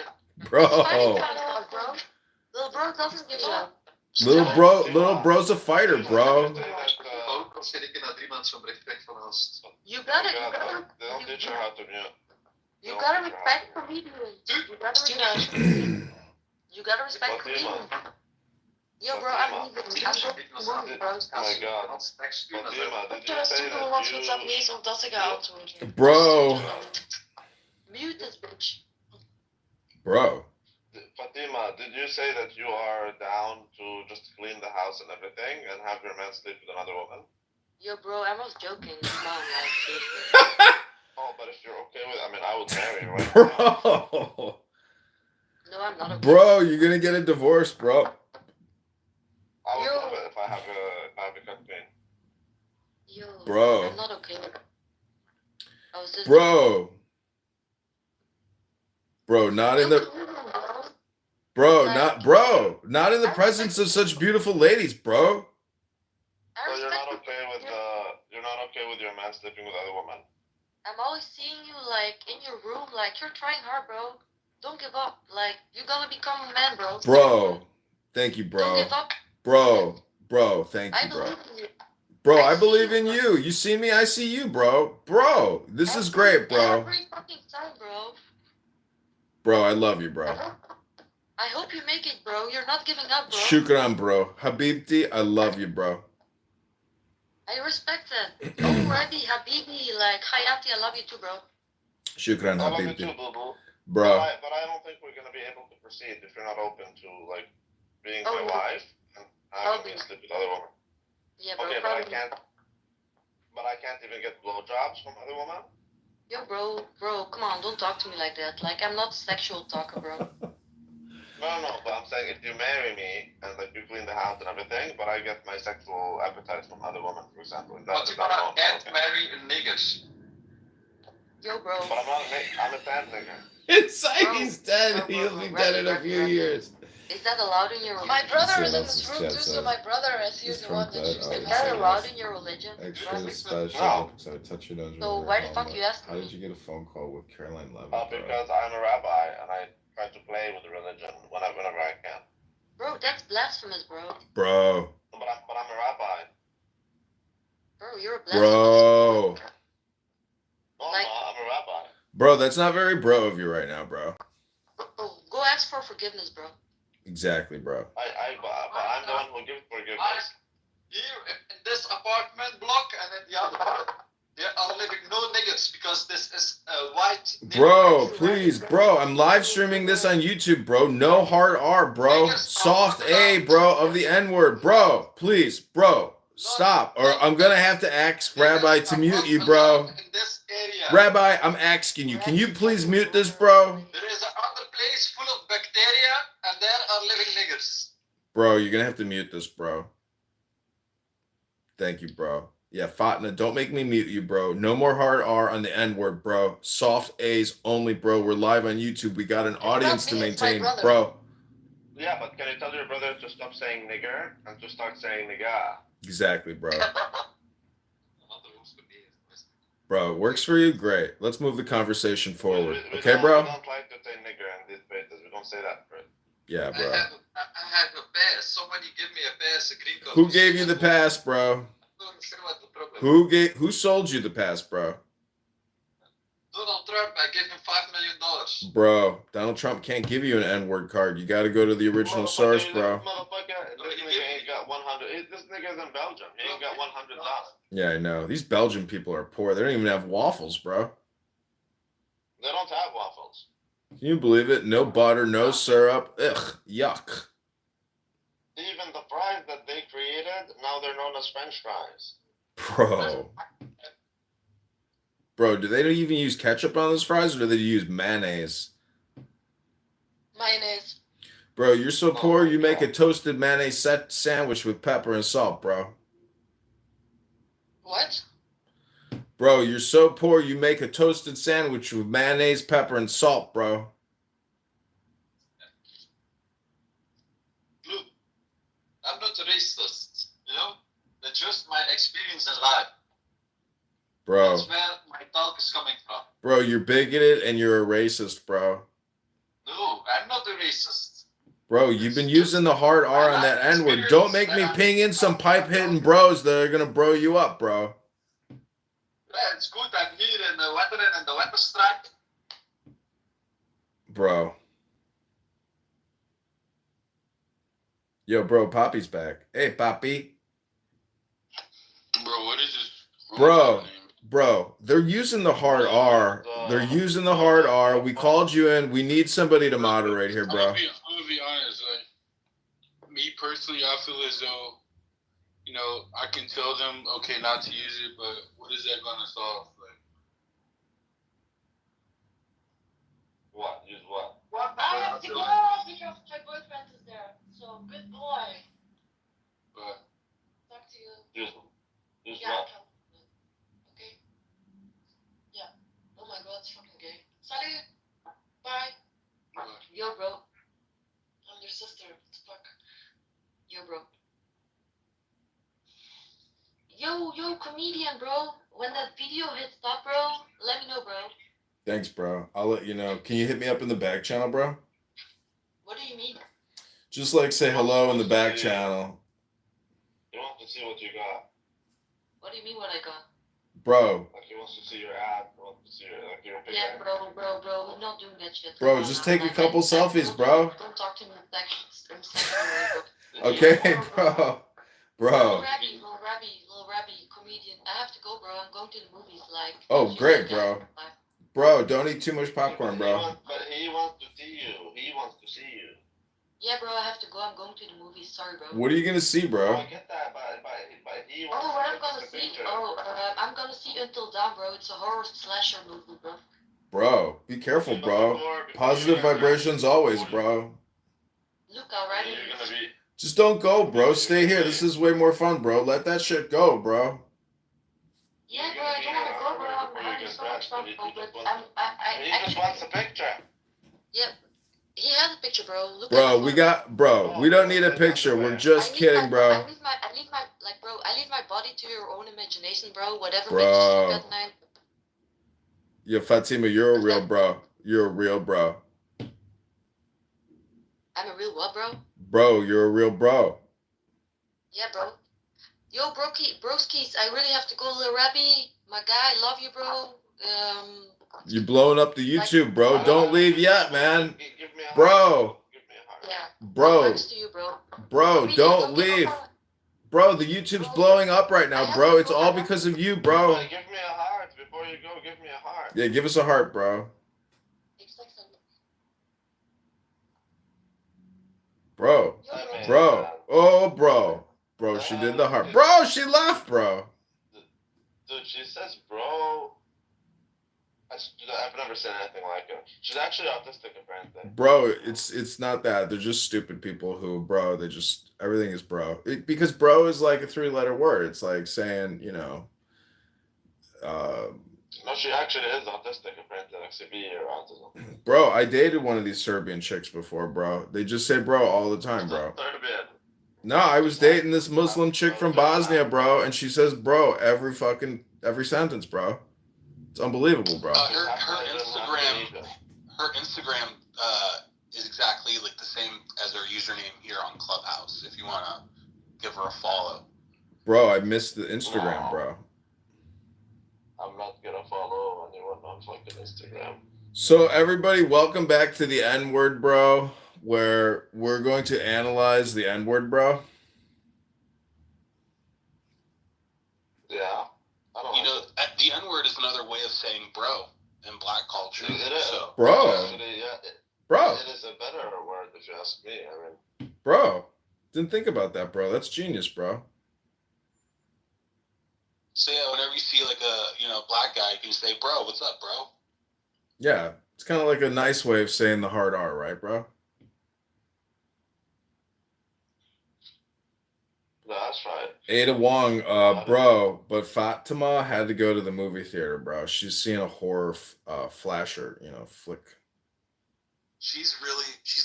Bro. He's fighting for his bro. Little bro doesn't give a... Little bro's a fighter, bro. You gotta respect comedians. You gotta respect comedians. Yo, bro, I'm leaving. I'm going to bro. Oh my god. Fatima, did you say that you... Bro. Mute this bitch. Bro. Fatima, did you say that you are down to just clean the house and everything and have your man sleep with another woman? Yo, bro, I was joking. Come on, like, seriously. Oh, but if you're okay with it, I mean, I would marry you right now. Bro. No, I'm not okay. Bro, you're gonna get a divorce, bro. I would love it if I have a cut pain. Yo, Bro. I'm not okay. I was just Bro, not in the not in the presence of such beautiful ladies, bro. So you're not okay with your man sleeping with other women? I'm always seeing you like in your room, like you're trying hard, bro. Don't give up. Like you're gonna become a man, bro. Bro, thank you, bro. Don't give up. Bro, thank you, bro. I believe in you. Bro, I believe in you. You see me, I see you, bro. Bro, this is great, bro. Every fucking time, bro. Bro, I love you, bro. I hope you make it, bro. You're not giving up, bro. Shukran, bro. Habibti, I love you, bro. I respect that. Already, Habibi, like Hayati, I love you too, bro. Shukran, I love you Habibti. too, boo-boo. Bro. But I don't think we're gonna be able to proceed if you're not open to like being my wife and having me sleep with other women. Yeah, bro. Okay, but I can't even get blowjobs from other women. Yo, bro, come on, don't talk to me like that. Like, I'm not a sexual talker, bro. No, but I'm saying if you marry me and like you clean the house and everything, but I get my sexual appetite from other women, for example. But you can't marry niggas. Yo, bro. But I'm a dead nigga. It's like he's dead. He'll be dead in a few years. Is that allowed in your religion? My brother is in that's this room too, so my brother is the one that shoots the Is that camera. allowed in your religion? Extra special. No. So I touch your nose. So why the fuck you ask How me? did you get a phone call with Caroline Levin? Because I'm a rabbi and I try to play with religion whenever I can. Bro, that's blasphemous, bro. Bro. But I'm a rabbi. Bro, you're a blessing. Bro. Like, I'm a rabbi. Bro, that's not very bro of you right now, bro. go ask for forgiveness, bro. Exactly, bro. I'm the one who gives forgiveness. Here in this apartment block and in the other one, there are living no niggas because this is a white. Bro, please, bro. I'm live streaming this on YouTube, bro. No hard R, bro. Soft A, bro, of the N-word. Bro, please, bro. Stop. Or I'm gonna have to ask Rabbi to mute you, bro. Rabbi, I'm asking you. Can you please mute this, bro? There is another place full of bacteria and there are living niggers. Bro, you're gonna have to mute this, bro. Thank you, bro. Yeah, Fatna, don't make me mute you, bro. No more hard R on the N-word, bro. Soft A's only, bro. We're live on YouTube. We got an audience to maintain, bro. Yeah, but can you tell your brother to stop saying nigger and to start saying nigga? Exactly, bro. Bro, works for you? Great. Let's move the conversation forward. Okay, bro? We don't like to say nigger in these places. We don't say that, bro. Yeah, bro. I have a pass. Somebody give me a pass, a green card. Who gave you the pass, bro? Who sold you the pass, bro? Donald Trump. I gave him $5 million. Bro, Donald Trump can't give you an N-word card. You got to go to the original source, bro. This nigga ain't got 100. This nigga's in Belgium. He ain't got $100. Yeah, I know. These Belgian people are poor. They don't even have waffles, bro. They don't have waffles. Can you believe it? No butter, no syrup. Ugh, yuck. Even the fries that they created, now they're known as French fries. Bro. Bro, do they even use ketchup on those fries or do they use mayonnaise? Mayonnaise. Bro, you're so poor you make a toasted mayonnaise set sandwich with pepper and salt, bro. What? Bro, you're so poor you make a toasted sandwich with mayonnaise, pepper, and salt, bro. Look, I'm not a racist, you know? That's just my experience in life. Bro. That's where my talk is coming from. Bro, you're bigoted and you're a racist, bro. No, I'm not a racist. Bro, you've been using the hard R on that N-word. Don't make me ping in some pipe-hitting bros that are going to bro you up, bro. Yeah, it's good. I'm here in the weather and in the weather strike. Bro. Yo, bro, Poppy's back. Hey, Poppy. Bro, what is this? Bro, they're using the hard R. They're using the hard R. We called you in. We need somebody to moderate here, bro. I'm gonna be honest. Like, me personally, I feel as though, you know, I can tell them, okay, not to use it, but what is that gonna solve? Like, what? Use what? Well, I have to go because my boyfriend is there. So, good boy. but Talk to you. Use Yeah, what? okay. Yeah. Oh my god, it's fucking gay. Salut. Bye. Yo, bro. I'm your sister. What the fuck? Yo, bro. Yo, comedian, bro. When that video hits up, bro, let me know, bro. Thanks, bro. I'll let you know. Can you hit me up in the back channel, bro? What do you mean? Just like say hello in the back channel. He wants to see what you got. What do you mean what I got? Bro. Like he wants to see your ad. He wants to see your picture. Yeah, bro. I'm not doing that shit. Bro, just take a couple selfies, bro. Don't talk to me like I'm Okay, bro. Little Rabbi, comedian. I have to go, bro. I'm going to the movies, like. Oh, great, bro. Bro, don't eat too much popcorn, bro. But he wants to see you. He wants to see you. Yeah, bro, I have to go. I'm going to the movies. Sorry, bro. What are you gonna see, bro? I get that, but he wants Oh, what I'm to gonna see see? the picture. I'm gonna see Until Dawn, bro. It's a horror slasher movie, bro. Bro, be careful, bro. Positive vibrations always, bro. Look, already. Just don't go, bro. Stay here. This is way more fun, bro. Let that shit go, bro. Yeah, bro, I don't wanna go, bro. I'm having so much fun, bro. But He just wants a picture. Yep. He has a picture, bro. Look Bro, at we don't need a picture. We're just kidding, bro. I leave my body to your own imagination, bro. Whatever Bro. makes you sleep at night. Yo, Fatima, you're a real bro. You're a real bro. I'm a real what, bro? Bro, you're a real bro. Yeah, bro. Yo, broskies, I really have to go, Lil Rabbi. My guy, love you, bro. You're blowing up the YouTube, bro. Don't leave yet, man. Bro. Yeah. Bro. Thanks to you, bro. Bro, Really, don't give a leave. heart. Bro, the YouTube's blowing up right now, bro. It's all because of you, bro. Give me a heart before you go. Give me a heart. Yeah, give us a heart, bro. Bro. Bro. Oh, bro. Bro, she did the heart. Bro, she left, bro. Dude, she says, bro. I've never said anything like it. She's actually autistic, apparently. Bro, it's not that. They're just stupid people who, bro, they just, everything is bro. Because bro is like a 3-letter word. It's like saying, you know, no, she actually is autistic, apparently, like severe autism. bro, I dated one of these Serbian chicks before, bro. They just say bro all the time, bro. Serbian. No, I was dating this Muslim chick from Bosnia, bro, and she says bro every sentence, bro. It's unbelievable, bro. Her Instagram is exactly like the same as her username here on Clubhouse. If you wanna give her a follow. Bro, I missed the Instagram, bro. I'm not gonna follow anyone on fucking Instagram. So everybody, welcome back to the N-word, bro, where we're going to analyze the N-word, bro. Yeah. You know, the N-word is another way of saying bro in black culture. It is. So. Bro. Actually, yeah, Bro. It is a better word if you ask me. I mean. Bro. Didn't think about that, bro. That's genius, bro. So yeah, whenever you see like a black guy, you can say, bro, what's up, bro? Yeah. It's kind of like a nice way of saying the hard R, right, bro? That's right. Ada Wong, bro, but Fatima had to go to the movie theater, bro. She's seeing a horror flasher, flick. She's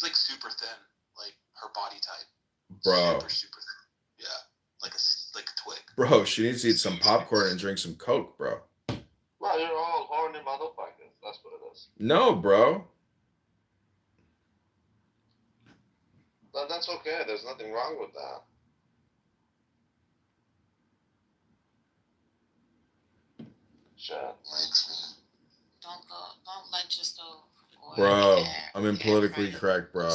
like super thin, like her body type. Bro. Super thin. Yeah, like a twig. Bro, she needs to eat some popcorn and drink some Coke, bro. Well, you're all horny motherfuckers. That's what it is. No, bro. But that's okay. There's nothing wrong with that. Don't let your stove. Bro, I'm in politically correct, bro.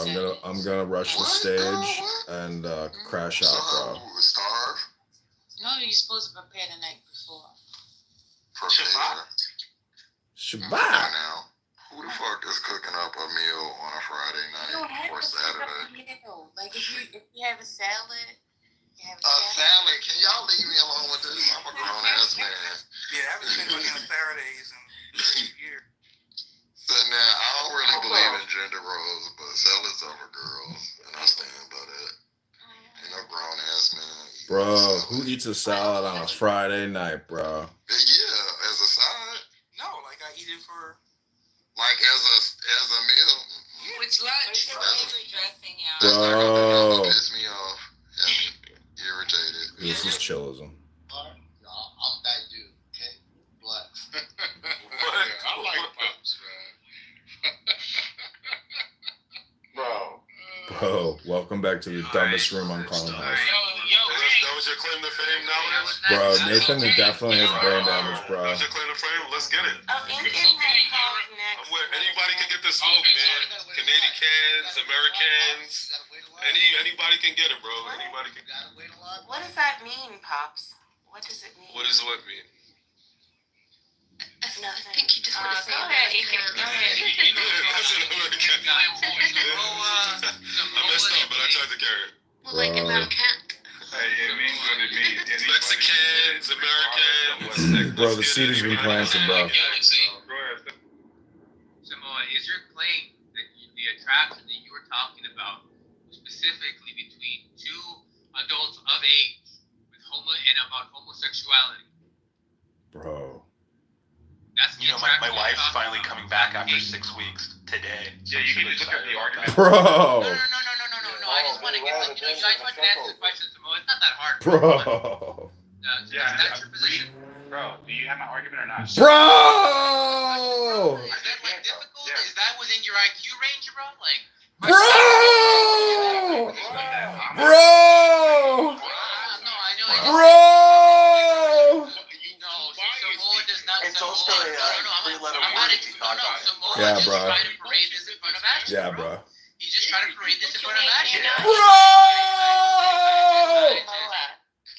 I'm gonna rush the stage and crash out, bro. Starve? No, you're supposed to prepare the night before. Shabbat. Now, who the fuck is cooking up a meal on a Friday night or Saturday? Like if you have a salad, salad. Can y'all leave me alone with this? I'm a grown ass man. Yeah, I haven't been cooking Saturdays in 30 years. So now, I don't really believe in gender roles, but salads are for girls, and I stand by that. Ain't no grown ass man. Bro, who eats a salad on a Friday night, bro? Yeah, as a side. No, like I eat it for. Like as a meal. With lunch. Dressing, Bro. Piss me off. Have me irritated. This is chillism. I'm that dude, okay? Black. I like pops, man. Bro, welcome back to the dumbest room on Colin House. That was your claim to fame now, Bro, Nathan definitely has brain damage, bro. That's your claim to fame? Let's get it. Next. Anybody can get this smoke, man. Canadian cans, Americans. Anybody can get it, bro. Anybody can. What does that mean, Pops? What does it mean? What does what mean? Nothing. I think you just want to say go ahead. That's an American. I messed up, but I tried to carry it. Well, like American. It means what it means. Mexicans, Americans. Bro, the seed has been planted, bro. Samoa, is your claim that the attraction that you were talking about specifically between two adults of age with about homosexuality? Bro. That's my wife's finally coming back after 6 weeks today. Yeah, you can just look at the argument. Bro. No, I just want to get I just want to answer the question, Samoa. It's not that hard. Bro. That's your position. Bro, do you have my argument or not? Bro! Is that like difficult? Yeah. Is that within your IQ range, bro? Like, bro! Bro! No, I Bro! Samoa does not. It's also a three-letter word if you thought about it. Samoa Yeah, just bro. tried to parade this in front of Ashton. Yeah, bro. He just tried to parade this in front of Ashton.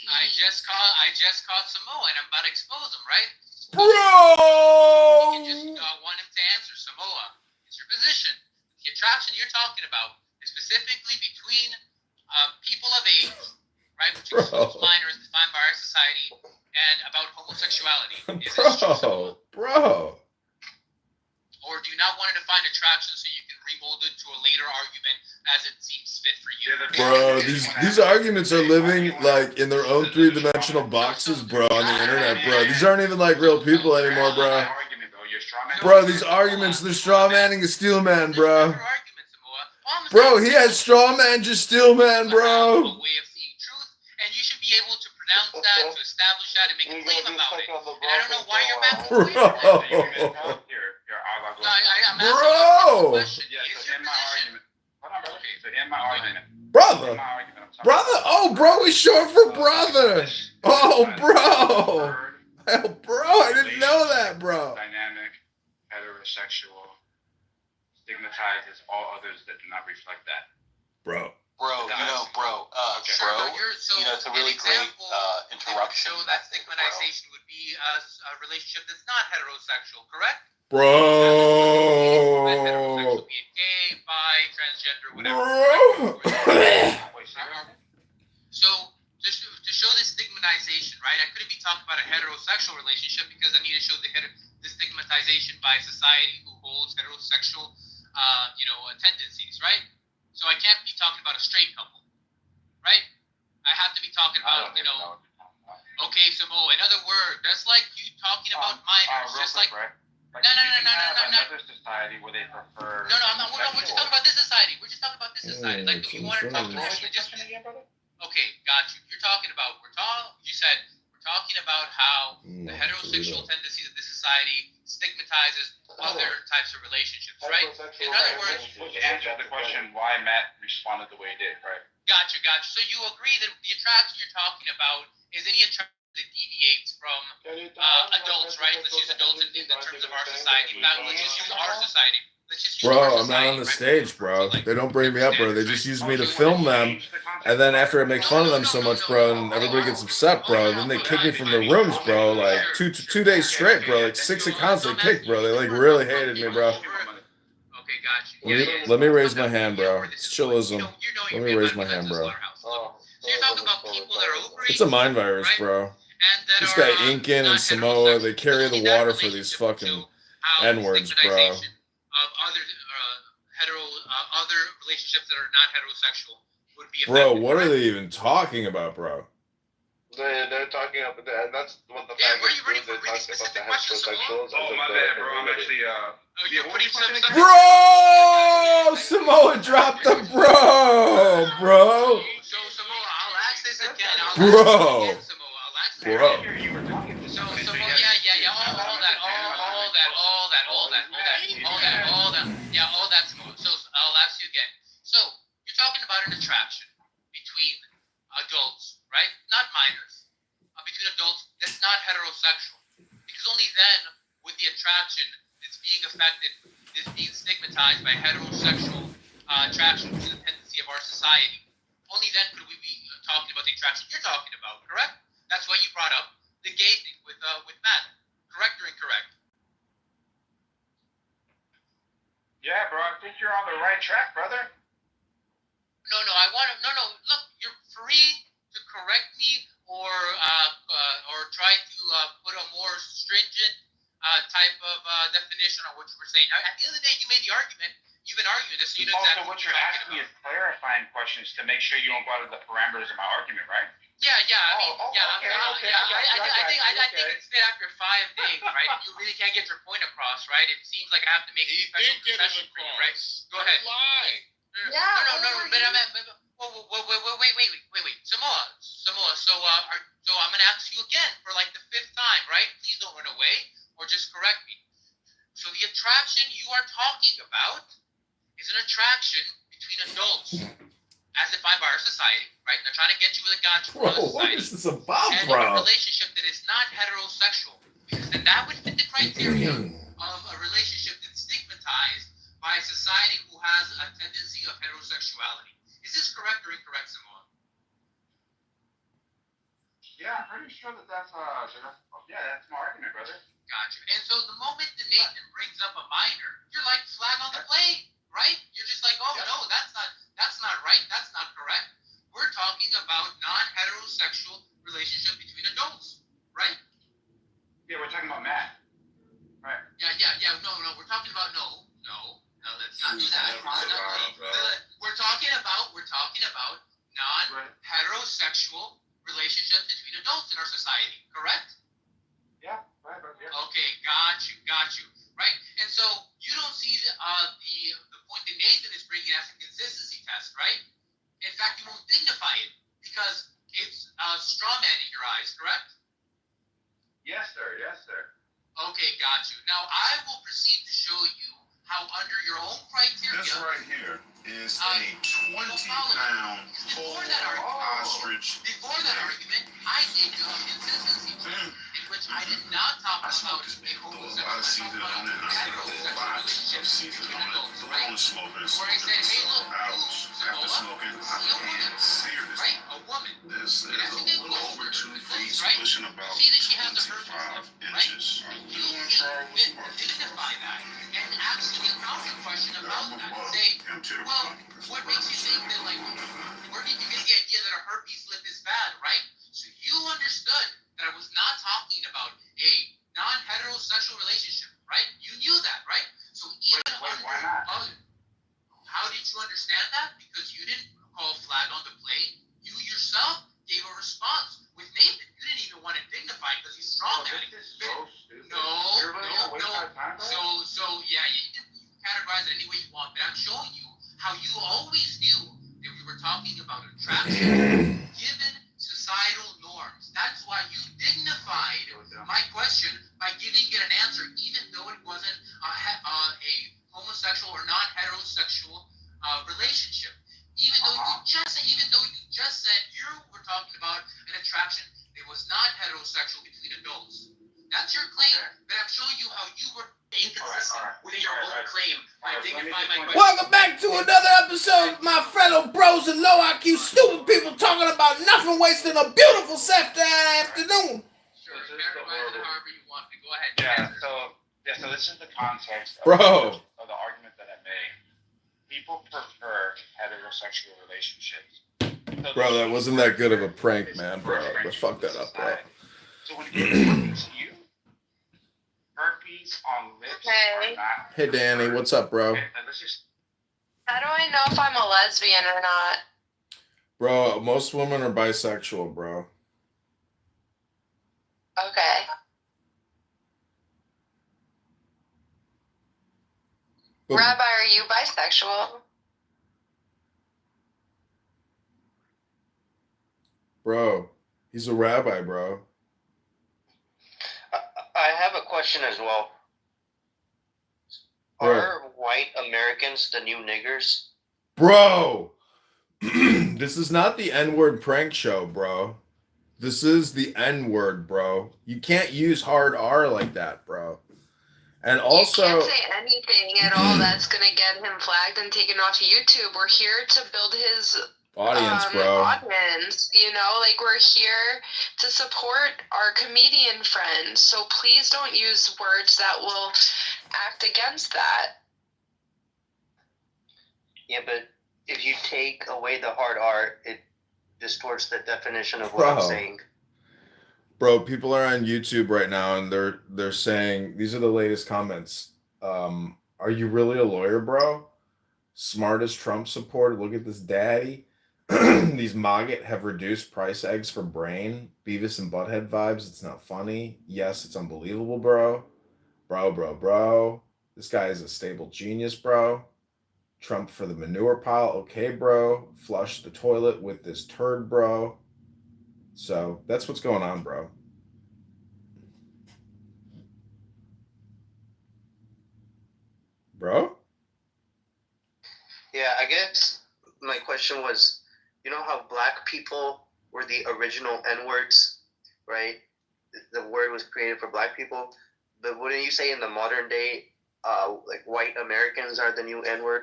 I just caught Samoa, and I'm about to expose him, right? Bro! You just want him to answer. Samoa, it's your position. The attraction you're talking about is specifically between people of age, right, which excludes minors defined by our society, and about homosexuality. Is this true, Samoa? Bro. Or do you not want to define attraction so you can remold it to a later argument as it seems fit for you? Bro, these arguments are living like in their own three-dimensional boxes, bro, on the internet, bro. These aren't even like real people anymore, bro. Bro, these arguments, they're straw manning a steel man, bro. Bro, he has straw man, just steel man, bro. And you should be able to pronounce that, to establish that, and make a claim about it. And I don't know why you're mad. Bro. Bro. Brother. Brother. Oh, bro, he's short for brother. Oh, bro. Oh, bro, I didn't know that, bro. Dynamic, heterosexual, stigmatizes all others that do not reflect that. Bro. Bro, it's a really great interruption. So that stigmatization would be a relationship that's not heterosexual, correct? Bro. Heterosexual, be it gay, bi, transgender, whatever. So to show this stigmatization, right? I couldn't be talking about a heterosexual relationship because I need to show the stigmatization by society who holds heterosexual, tendencies, right? So I can't be talking about a straight couple, right? I have to be talking about, okay, Samoa. In other words, that's like you talking about minors, just like. No. Another society where they prefer. No, we're just talking about this society. We're just talking about this society. Like, you want to talk about just. Okay, got you. You're talking about you said we're talking about how the heterosexual tendencies of this society stigmatizes other types of relationships, right? In other words, Which answered the question why Matt responded the way he did, right? Gotcha. So you agree that the attraction you're talking about is any attraction that deviates from adults, right? Let's use adults in terms of our society. Now, let's just use our society. Bro, I'm not on the stage, bro. They don't bring me up, bro. They just use me to film them. And then after I make fun of them so much, bro, and everybody gets upset, bro, then they kick me from their rooms, bro. Like, two days straight, bro. Like, 6 accounts they kicked, bro. They, like, really hated me, bro. Let me raise my hand, bro. It's chillism. Let me raise my hand, bro. It's a mind virus, bro. This guy Incan and Samoa, they carry the water for these fucking N-words, bro. Other relationships that are not heterosexual would be affected. Bro, what are they even talking about, bro? They're talking about that. That's what the fact is. They're talking about the heterosexuals. Oh, my bad, bro. I'm actually, Bro! Samoa dropped the bro! Bro! So, Samoa, I'll ask this again. Bro! Bro. All that, Samoa. So, I'll ask you again. So, you're talking about an attraction between adults, right? Not minors. Between adults that's not heterosexual. Because only then would the attraction that's being affected, is being stigmatized by heterosexual attraction, which is a tendency of our society. Only then could we be talking about the attraction you're talking about, correct? That's why you brought up the gay thing with Matt. Correct or incorrect? Yeah, bro, I think you're on the right track, brother. No, look, you're free to correct me or try to put a more stringent type of definition on what you were saying. Now, at the end of the day, you made the argument. You've been arguing this, so you know exactly what you're asking me is clarifying questions to make sure you don't go out of the parameters of my argument, right? I think it's been after 5 days, right? You really can't get your point across, right? It seems like I have to make a special concession for you, right? Go ahead. No. But wait. Samoa. So I'm gonna ask you again for like the 5th time, right? Please don't run away or just correct me. So the attraction you are talking about is an attraction between adults as defined by our society, right? They're trying to get you with a gotcha from Bro, our what society. is this about, And a bro? relationship that is not heterosexual. Because then that would fit the criteria of a relationship that's stigmatized by a society who has a tendency of heterosexuality. Is this correct or incorrect, Samoa? Yeah, I'm pretty sure that's my argument, brother. Gotcha. And so the moment that Nathan brings up a minor, you're like flag on the play, right? You're just like, oh no, that's not right, that's not correct. We're talking about non-heterosexual relationship between adults, right? Yeah, we're talking about Matt. Right. Yeah. No. We're talking about no. Let's not do that. We're talking about non-heterosexual relationships between adults in our society, correct? Yeah, right. Okay, got you. Right, and so you don't see the point that Nathan is bringing as a consistency test, right? In fact, you won't dignify it because it's straw man in your eyes, correct? Yes, sir. Okay, got you. Now I will proceed to show you how under your own criteria. This right here is a 20-pound whole ostrich. Before that argument, I gave you a consistency test in which I did not talk about a homosexual relationship between adults, right? Where I said, hey, look, After smoking, I began serious. right? A woman. This is a little over 2 feet, pushing about See that she has a herpes, 25 inches. You can dignify that and ask me a counter question about that. Say, well, what makes you think that, like, where did you get the idea that a herpes slip is bad, right? So you understood that I was not talking about a non-heterosexual relationship, right? You knew that, right? So even why not? How did you understand that? Because you didn't call flag on the play. You yourself gave a response. With Nathan, you didn't even want to dignify because he's strong. This is so stupid. No. So yeah, you can categorize it any way you want, but I'm showing you how you always knew that we were talking about attraction given societal norms. That's why you dignified my question by giving it an answer, even though it wasn't a homosexual or non-heterosexual relationship. Even though you just said you were talking about an attraction that was not heterosexual between adults. That's your claim, but I'm showing you how you were inconsistent with your own claim by dignifying my question. Welcome back to another episode of my fellow bros and low IQ stupid people talking about nothing, wasting a beautiful Saturday afternoon. Sure, categorize it however you want. Go ahead. So this is the context of Bro. of the argument that I made. People prefer heterosexual relationships. Bro, that wasn't that good of a prank, man, bro. But fuck that up, bro. So when it comes to you, herpes on lips are not. Hey, Danny, what's up, bro? How do I know if I'm a lesbian or not? Bro, most women are bisexual, bro. Okay. But, Rabbi, are you bisexual? bro, he's a rabbi, bro. I have a question as well. Bro. Are white Americans the new niggers? Bro, this is not the N-word prank show, bro. This is the N-word, bro. You can't use hard R like that, bro. And also, You can't say anything at all that's gonna get him flagged and taken off YouTube. We're here to build his audience, bro. audience. You know, like we're here to support our comedian friends. So please don't use words that will act against that. Yeah, but if you take away the hard R, it distorts the definition of what I'm saying. Bro, people are on YouTube right now and they're saying, these are the latest comments. Are you really a lawyer, bro? Smartest Trump supporter. Look at this daddy. These maggot have reduced price eggs for brain. Beavis and Butthead vibes. It's not funny. Yes, it's unbelievable, bro. Bro. This guy is a stable genius, bro. Trump for the manure pile. Okay, bro. Flush the toilet with this turd, bro. So that's what's going on, bro. Yeah, I guess my question was, you know how black people were the original N-words, right? The word was created for black people. But wouldn't you say in the modern day, like white Americans are the new N-word?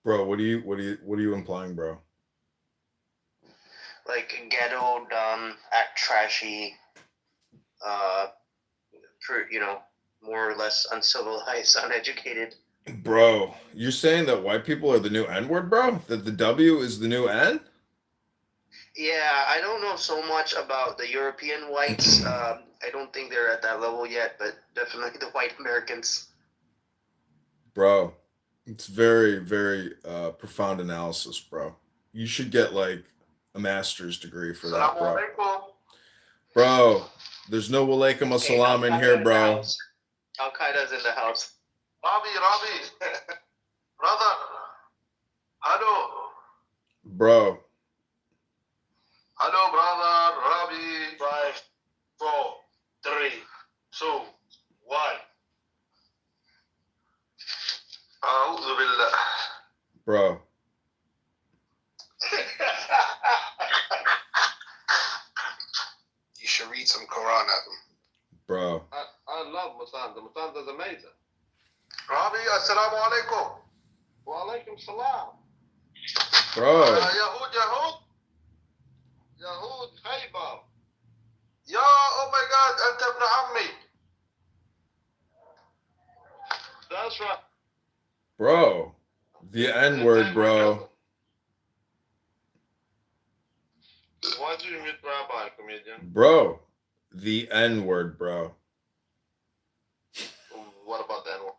Bro, what are you implying, bro? Like ghetto, dumb, act trashy, more or less uncivilized, uneducated. Bro, you're saying that white people are the new N-word, bro? That the W is the new N? Yeah, I don't know so much about the European whites. I don't think they're at that level yet, but definitely the white Americans. Bro, it's very, very profound analysis, bro. You should get like a master's degree for that, bro. Bro, there's no walaikum assalam in here, bro. Al Qaeda's in the house. Robbie, brother, hello, Bro, brother, Robbie. 5, 4, 3, 2, 1. أعوذ بالله. bro. You should read some Quran at them. Bro. I love Musanda. Musanda's amazing. Robbie, assalamu alaikum. Wa alaikum salam. Bro. Yahud, Khaybar. Ya, oh my God, أنت ابن عمي. That's right. Bro. The N-word, bro. Why do you meet Rabbi, comedian? Bro. The N-word, bro. What about that one?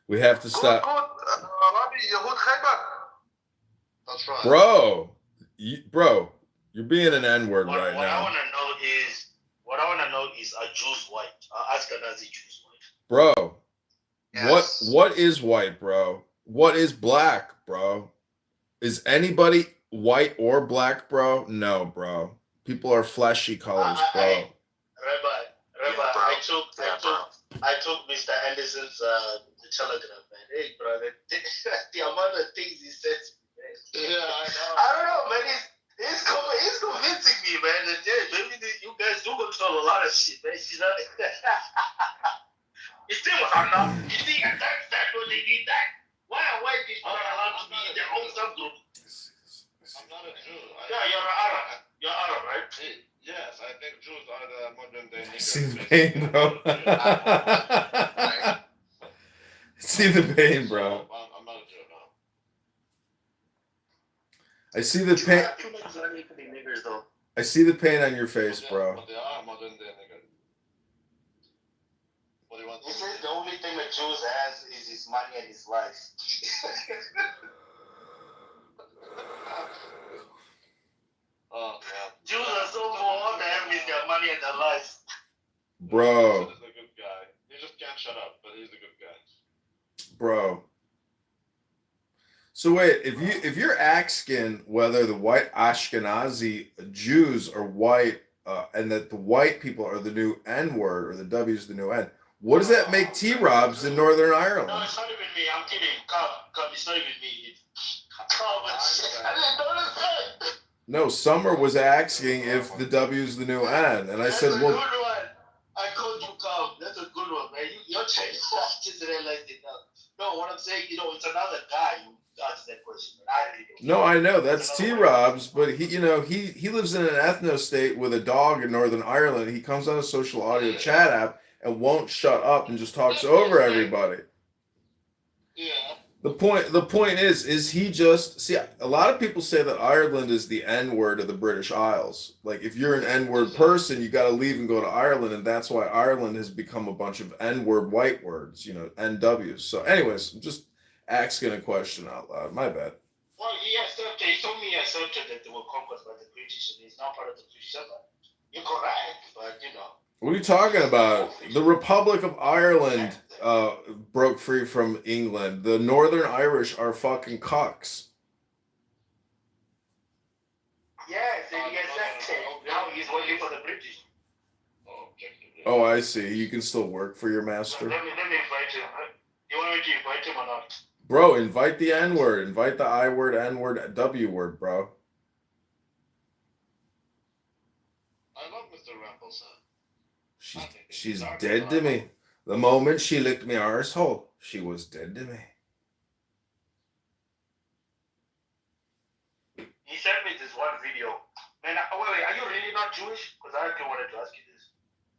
We have to stop. Rabbi, Yahud Khaybar. That's right. Bro. Bro, you're being an N-word right What I now. want to know is a Jew's white. Ashkenazi Jew's white. Bro. Yes. What is white, bro? What is black, bro? Is anybody white or black, bro? No, bro. People are fleshy colors, bro. Rabbi, I took Mr. Anderson's telegram, man. Hey, brother, the amount of things he says, man. Yeah, I know. I don't know, man. He's convincing me, man. That, yeah, maybe you guys do control a lot of shit, man. You know? It's still enough. You see, that's what they need that. Why are white people not allowed to be in their own subgroup? I'm not a Jew. Yeah, you're an Arab. You're Arab, right? Yes, I think Jews are the modern day niggers. See the pain, bro. See the pain, bro. I'm not a Jew, no. I see the pain. Too much money to be niggers, though. I see the pain on your face, bro. But they are modern day niggers. What do you want? He says the only thing that Jews has is his money and his life. Oh, yeah. Jews are so poor, all they have is their money and their life. Bro. He's a good guy. He just can't shut up, but he's a good guy. Bro. So wait, if you're asking whether the white Ashkenazi Jews are white, and that the white people are the new N-word or the W is the new N, what does that make T-Robs in Northern Ireland? No, it's not even me. I'm kidding. Come, it's not even me. I didn't notice that. No, Summer was asking if the W is the new N, and I said, well, Good one. I called you calm. That's a good one, man. You're trying to just realize it now. No, what I'm saying, it's another guy who asked that question. I really don't. no, I know that's T-Robs, but he lives in an ethno state with a dog in Northern Ireland. He comes on a social audio chat app and won't shut up and just talks over everybody. Yeah. The point is he just see a lot of people say that Ireland is the N-word of the British Isles. Like if you're an N-word person, you got to leave and go to Ireland, and that's why Ireland has become a bunch of N-word white words, NWs. So, anyways, I'm just asking a question out loud. My bad. Well, he told me he accepted that they were conquered by the British, and he's not part of the British Empire. You're correct, but What are you talking about? The Republic of Ireland broke free from England. The Northern Irish are fucking cucks. Yes, and he accepted. Now he's working for the British. Oh, I see. You can still work for your master. Let me invite him. You want me to invite him or not? Bro, invite the N word. Invite the I word, N word, W word, bro. I love Mr. Rampleson. She's dead to me. The moment she licked me arsehole, she was dead to me. He sent me this one video. Man, wait, are you really not Jewish? Because I actually wanted to ask you this.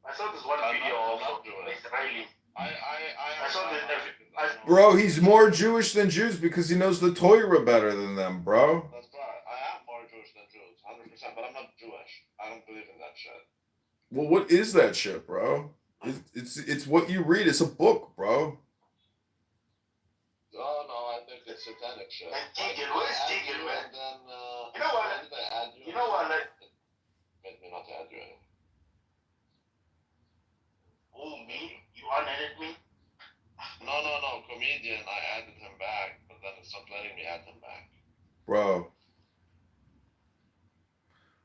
I saw this one video of Israeli. I saw this. Bro, he's more Jewish than Jews because he knows the Torah better than them, bro. That's right. I am more Jewish than Jews, 100%. But I'm not Jewish. I don't believe in that shit. Well, what is that shit, bro? It's what you read. It's a book, bro. Oh no, I think it's satanic shit. And Tegan, what is Tegan, man? Then, you know what? You know what? Like, made me not add you anymore. Oh, me? You unedited me? No. Comedian, I added him back, but then it stopped letting me add him back.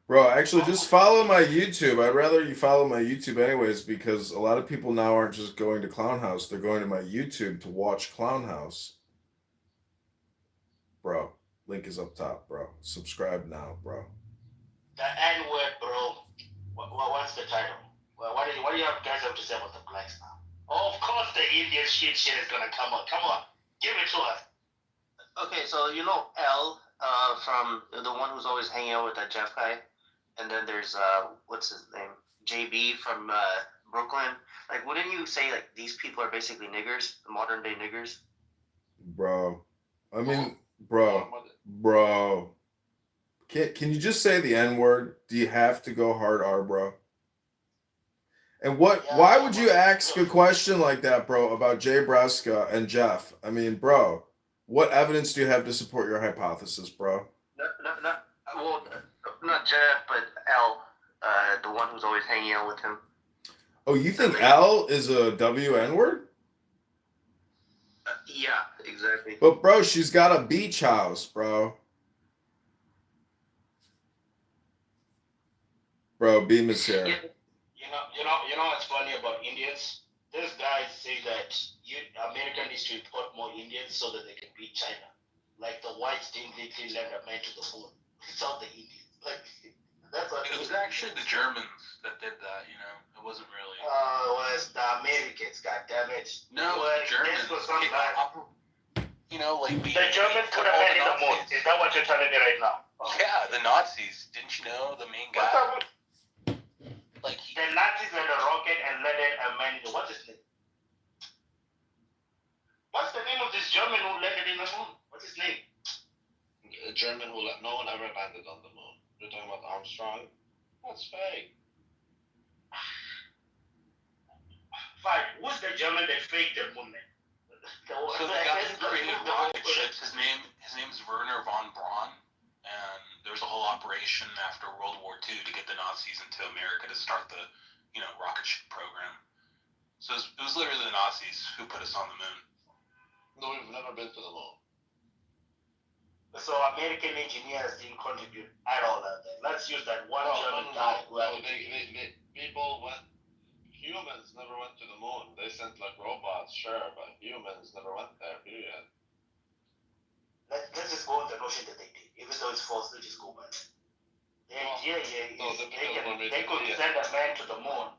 Bro, actually, just follow my YouTube. I'd rather you follow my YouTube anyways because a lot of people now aren't just going to Clown House. They're going to my YouTube to watch Clown House. Bro, link is up top, bro. Subscribe now, bro. The N-word, bro. What's the title? What do you guys have to say about the blacks now? Oh, of course the Indian shit is gonna come on. Come on, give it to us. Okay, so you know L from the one who's always hanging out with that Jeff guy, and then there's what's his name, JB from Brooklyn. Like, wouldn't you say like these people are basically niggers, the modern day niggers? Bro, I mean, bro. Can you just say the N word? Do you have to go hard R, bro? And why would you ask a question like that, bro, about Jay Breska and Jeff? I mean, bro, what evidence do you have to support your hypothesis, bro? Not Jeff, but L, the one who's always hanging out with him. Oh, you think L is a WN word? Yeah, exactly. But bro, she's got a beach house, bro. Bro, Beam is here. You know what's funny about Indians? These guys say that America needs to import more Indians so that they can beat China. Like the whites didn't literally land a man to the moon. It's all the Indians. Like that's what it was actually the Germans that did that. You know, it wasn't really. It was the Americans. God damn it! No, the Germans. You know, like the Germans put a man in the moon. Is that what you're telling me right now? Yeah, the Nazis. Didn't you know the main guy? Like the Nazis had a rocket and landed a man in the what's his name? What's the name of this German who landed in the moon? What's his name? A German who no one ever landed on the moon. You're talking about Armstrong? That's fake. Fine. Who's the German that faked the moon man? So the guy who created rocket ships, his name is Werner von Braun. And there was a whole operation after World War II to get the Nazis into America to start the, rocket ship program. So it was literally the Nazis who put us on the moon. No, we've never been to the moon. So American engineers didn't contribute at all at that. Let's use that one German guy. Humans never went to the moon. They sent like robots, sure, but humans never went there, period. Let's just go with the notion that they did. Even though it's false, let's just go by it. They could send a man to the moon,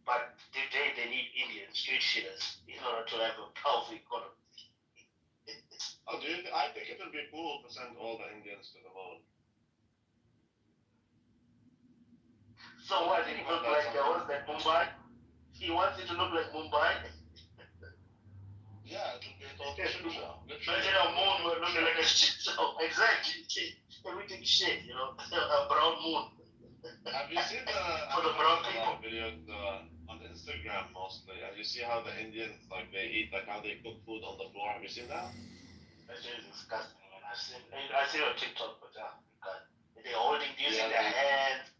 but they need Indian street shitters in order to have a powerful economy. I think it would be cool to send all the Indians to the moon. So what did it look like? What's that, Mumbai? He wants it to look like Mumbai? Yeah, it would be a total shit show. Imagine a moon looking like a shit show. Exactly. Everything shit, a brown moon. Have you seen for the brown people videos on Instagram mostly? And you see how the Indians they eat, how they cook food on the floor. Have you seen that? That's really disgusting, man. I see it on TikTok, but they're holding these in their hands,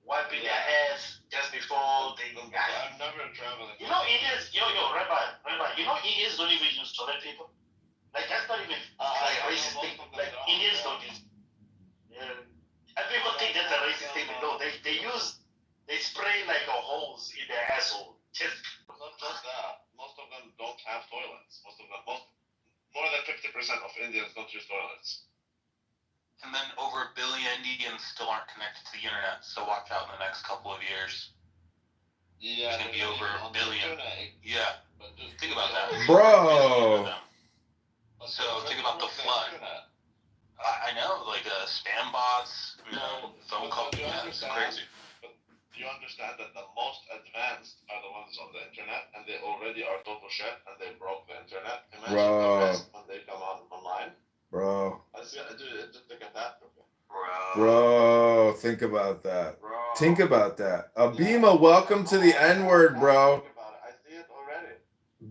wiping their hands just before they. I've never traveled. Indians, Rabbi, Indians don't even use toilet paper. Like that's not even a racist thing. Like Indians don't use. And people think that's a racist thing, but no, they spray like a hose in their asshole. Just not that. Most of them don't have toilets. Most more than 50% of Indians don't use toilets. And then over 1 billion Indians still aren't connected to the internet, so watch out in the next couple of years. Yeah, There's gonna be over 1 billion. Yeah, think about that. Bro. So think about the flood. I know, like spam bots, phone calls. Yeah, it's crazy. But do you understand that the most advanced are the ones on the internet, and they already are total shit, and they broke the internet? Imagine the rest when they come online. Bro. Dude, it's a catastrophe. Bro, think about that. Think about that. Abima, welcome to the N-word, bro. I see it already.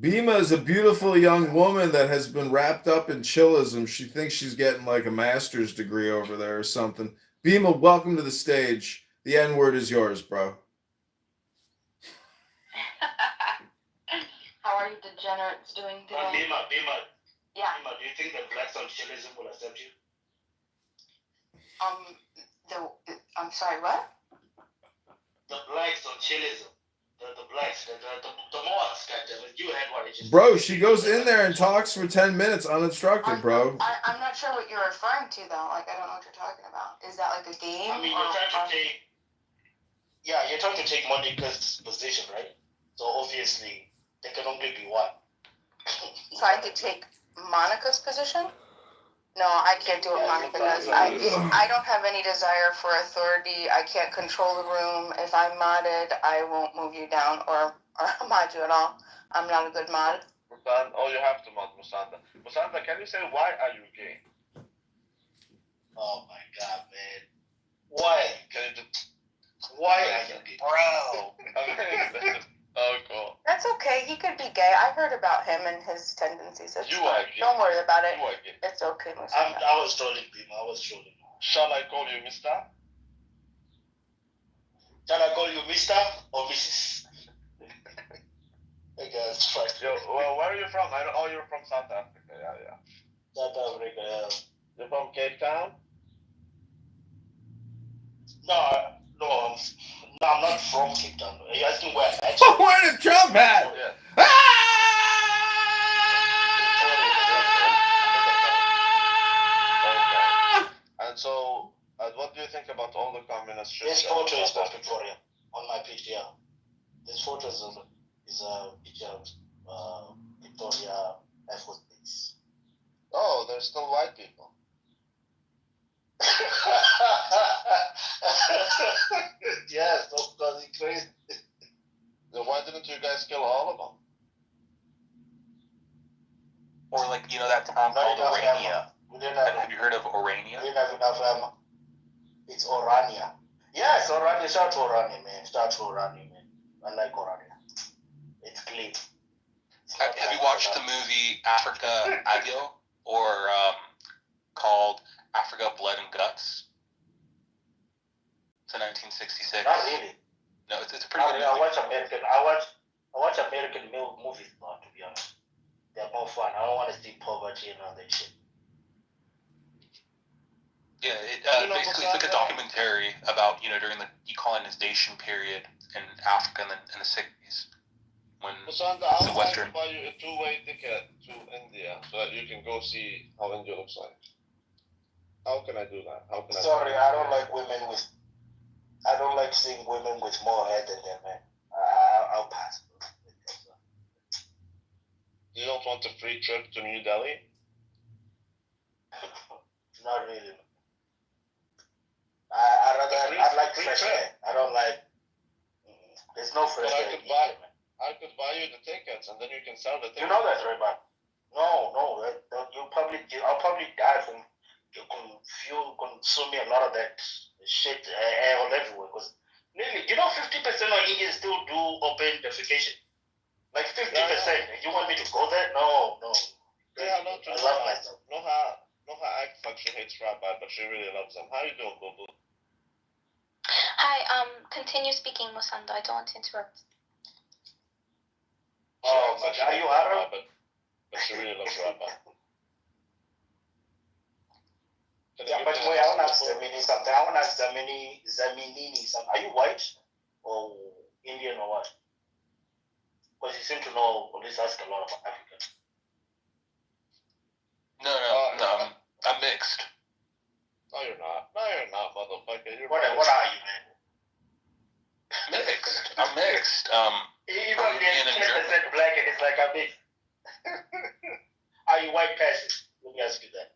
Bima is a beautiful young woman that has been wrapped up in chillism. She thinks she's getting like a master's degree over there or something. Bima, welcome to the stage. The N-word is yours, bro. How are you degenerates doing today? Bima. Yeah. Bima, do you think the blacks on chillism will accept you? I'm sorry, what? The blacks on chillism. The blacks, the Mohawks, you had one. Bro, she goes in there and talks for 10 minutes uninstructed, bro. I'm not sure what you're referring to, though. Like, I don't know what you're talking about. Is that like a game? I mean, you're trying to take Monica's position, right? So obviously, they can only be one. Trying to take Monica's position? No, I can't do what Monica does. I don't have any desire for authority. I can't control the room. If I'm modded, I won't move you down or mod you at all. I'm not a good mod. Oh, you have to mod Musanda. Musanda, can you say why are you gay? Oh my god, man. Why? Why are you gay? Bro. Oh, cool. That's okay. He could be gay. I heard about him and his tendencies. It's You fine. are gay. Don't worry about it. You are gay. It's okay, Musanda. I was trolling him. Shall I call you Mister? Shall I call you Mister or Mrs.? Okay, that's fine. Well, where are you from? You're from South Africa. Yeah. South Africa, yeah. You're from Cape Town? No, I'm not from Cape Town. Are you asking where I'm actually? Oh, where the Trump hat? Yeah. And so, what do you think about all the communist shit? This photo is from Victoria on my PTR. This photo is a picture of Victoria Air Force Base. Oh, there's still white people. Yes, of course, it's crazy. Then why didn't you guys kill all of them? Or like, that town called Orania. Have you heard of Orania? We didn't have enough ammo. It's Orania. Yes, Orania. Shout to Orania, man. Shout to Orania, man. I like Orania. It's clean. Have you watched the movie Africa Agio? Or called Africa Blood and Guts? It's a 1966. Not really. No, it's a pretty good movie. I watch American movies now, to be honest. They're more fun. I don't want to see poverty and all that shit. Yeah, basically it's like a documentary about, during the decolonization period in Africa in the 60s. When Musanda, I the would like Western... to buy you a two-way ticket to India so that you can go see how India looks like. How can I do that? Sorry, I don't like women with... I don't like seeing women with more hair than them, man. I'll pass. You don't want a free trip to New Delhi? Not really. I like fresh hair. I don't like... There's no fresh hair. I could buy you the tickets and then you can sell the tickets. You know that, right, man? No. I'll probably die from consuming a lot of that shit all everywhere. Because nearly, 50% of Indians still do open defecation. Like 50%. Yeah. You want me to go there? No. Yeah, no, I love myself. Noha acts like she hates Rabbi, but she really loves them. How you doing, Boo Boo? Hi, continue speaking, Musanda. I don't want to interrupt. Oh, but are you Arab? But she really loves Rabbi. Yeah, but wait, I want to ask Zamini something. I want to ask Zaminini something. Are you white or Indian or what? Because you seem to know, or at least ask a lot about Africa. No, I'm mixed. No, you're not. No, you're not, motherfucker. What are you, man? Mixed. I'm mixed. Even being 10% black, it's like a mix. Are you white passing? Let me ask you that.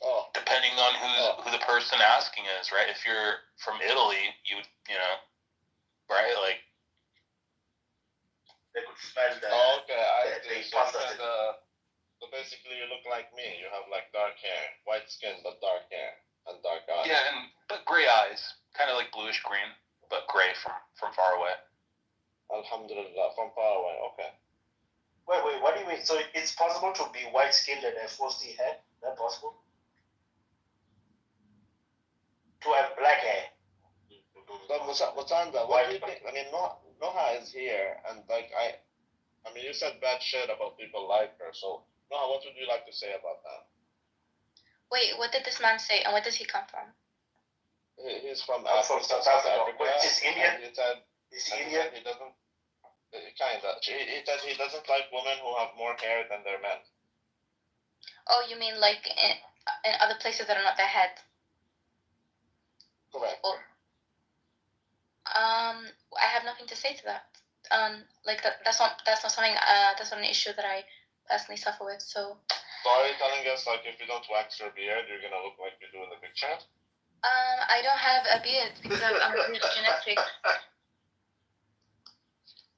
Oh. Depending on who the person asking is, right? If you're from Italy, you know, right? Like they could smell that. Oh, okay. I see. So basically, you look like me. You have like dark hair, white skin, but dark hair and dark eyes. yeah, but gray eyes, kind of like bluish green, but gray from far away. Alhamdulillah, from far away. Okay. Wait, what do you mean? So it's possible to be white skinned and have frosty hair? Is that possible? To have black hair? Musanda, what do you think? I mean, Noha is here, and like I mean, you said bad shit about people like her. So Noha, what would you like to say about that? Wait, what did this man say, and where does he come from? He's from South Africa. Africa. Is he Indian? Is he Indian? He doesn't. Kinda. He said he doesn't like women who have more hair than their men. Oh, you mean like in other places that are not their head? Correct. Or, I have nothing to say to that. Like that's not something. That's not an issue that I personally suffer with. So. So are you telling us like if you don't wax your beard, you're gonna look like you do in the picture? I don't have a beard because I'm genetic.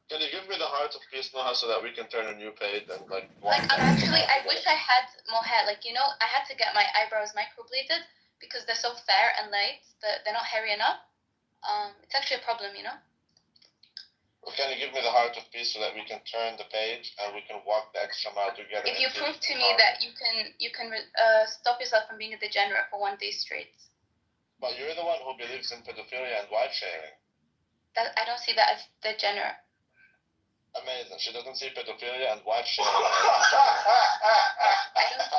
Can you give me the heart of peace, Noha, so that we can turn a new page and like? I wish I had more hair. Like I had to get my eyebrows microbladed because they're so fair and light that they're not hairy enough. It's actually a problem, Well, can you give me the heart of peace so that we can turn the page and we can walk the extra mile together? If you prove to me that you can stop yourself from being a degenerate for one day straight. But you're the one who believes in pedophilia and wife sharing. I don't see that as degenerate. Amazing. She doesn't see pedophilia and wife sharing.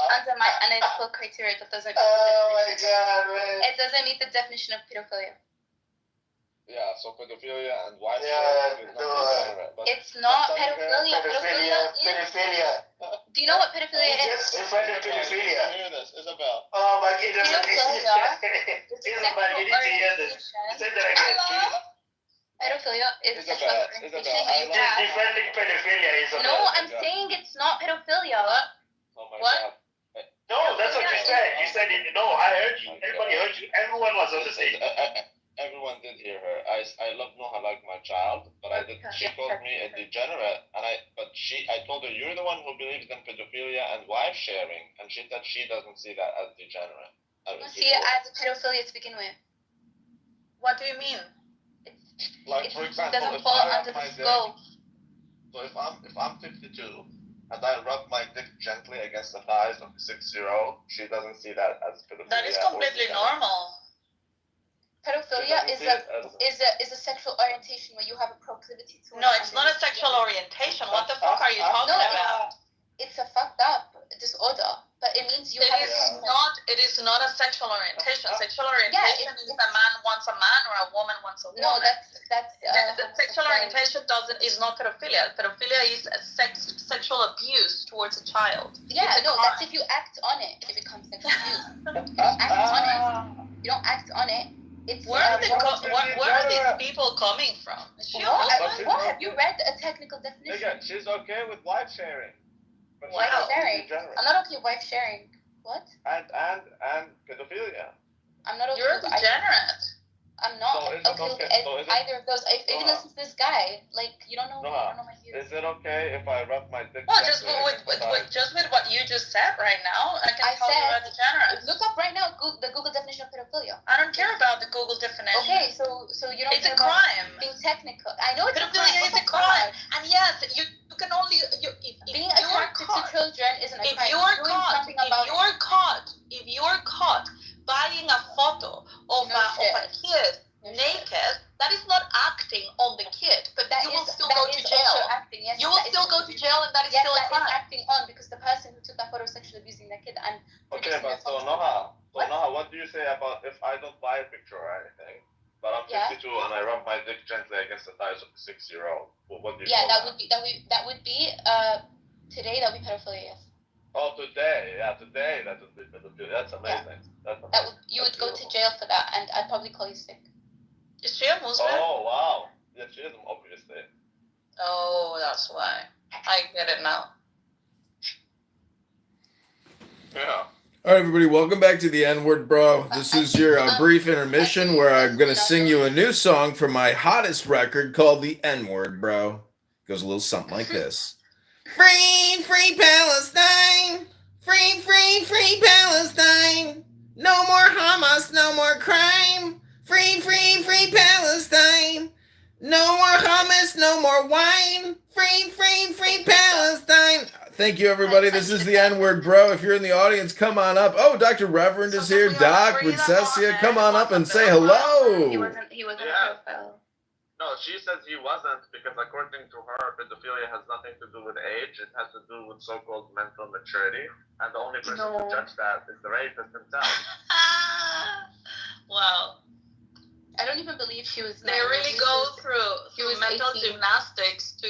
Under my analytical criteria, that doesn't. Oh my God, man! It doesn't meet the definition of pedophilia. Yeah, so pedophilia and wife sharing is not degenerate. It's not pedophilia. Pedophilia. Do you know what pedophilia is? Just defended pedophilia. Hear this, Isabel. Oh my goodness! Pedophilia is sexual orientation. Defending pedophilia is No, I'm saying it's not pedophilia. Oh my What? God. No, that's what you said. You said it. No, I heard you. Everybody heard you. Everyone was on the stage. Everyone did hear her. I love Noha like my child, but she called me a degenerate, and I told her you're the one who believes in pedophilia and wife sharing, and she said she doesn't see that as degenerate. I don't see it as a pedophilia to begin with. What do you mean? Like for example, doesn't if fall I under rub my the dick, scope. so if I'm 52 and I rub my dick gently against the thighs of a 6-year-old, she doesn't see that as pedophilia. That is completely normal. Pedophilia is a sexual orientation where you have a proclivity to. No, it's not a sexual orientation. What the fuck are you talking about? It's a fucked up disorder, but it means you have. It is not a sexual orientation. Sexual orientation is a man wants a man or a woman wants a woman. No, that's the sexual orientation is not pedophilia. Pedophilia is a sexual abuse towards a child. Yeah, that's if you act on it, it becomes sexual abuse. You don't act on it. You don't act on it. Where are these people coming from? What have you read a technical definition? Again, she's okay with wife sharing. Wife sharing? I'm not okay with wife sharing. What? And pedophilia. I'm not okay. You're a degenerate. I'm not okay with either of those. Even listen to this guy. Like, you don't know my views. Is it okay if I rub my dick? Well, just with what you just said right now, I can tell you're a degenerate. Look up right now the Google definition of pedophilia. I don't care about the Google definition. Okay, so you don't. It's a crime. Being technical, I know it's pedophilia is a crime, and yes, you can only being attracted to children isn't a crime. If you're caught buying a photo of a kid naked, that is not acting on the kid, but you will still go to jail. You will still go to jail, and that is still a crime. That is acting on, because the person who took that photo is sexually abusing their kid. And okay, but so Noha, what do you say about if I don't buy a picture or anything, but I'm 52 and I rub my dick gently against the thighs of a 6-year-old? What do you? Yeah, that would be today. That would be pedophilia. Yes. Oh, today. Yeah, today that would be pedophilia. That's amazing. That's amazing. You would go to jail for that, and I'd probably call you sick. Is she a Muslim? Oh, wow. Yeah, she is, obviously. Oh, that's why. I get it now. Yeah. All right, everybody, welcome back to the N-Word, bro. This is your brief intermission where I'm going to sing you a new song from my hottest record called the N-Word, bro. Goes a little something like this. Free, free Palestine. Free, free, free Palestine. No more Hamas, no more crime. Free, free, free Palestine. No more hummus, no more wine. Free, free, free Palestine. Thank you, everybody. This is the N-Word, bro. If you're in the audience, come on up. Oh, Dr. Reverend is here. Doc, Princessia, come on up and say hello. He wasn't a pedophile. No, she says he wasn't because according to her, pedophilia has nothing to do with age. It has to do with so-called mental maturity. And the only person to judge that is the rapist himself. Wow. I don't even believe she was. They really go through mental 18. gymnastics to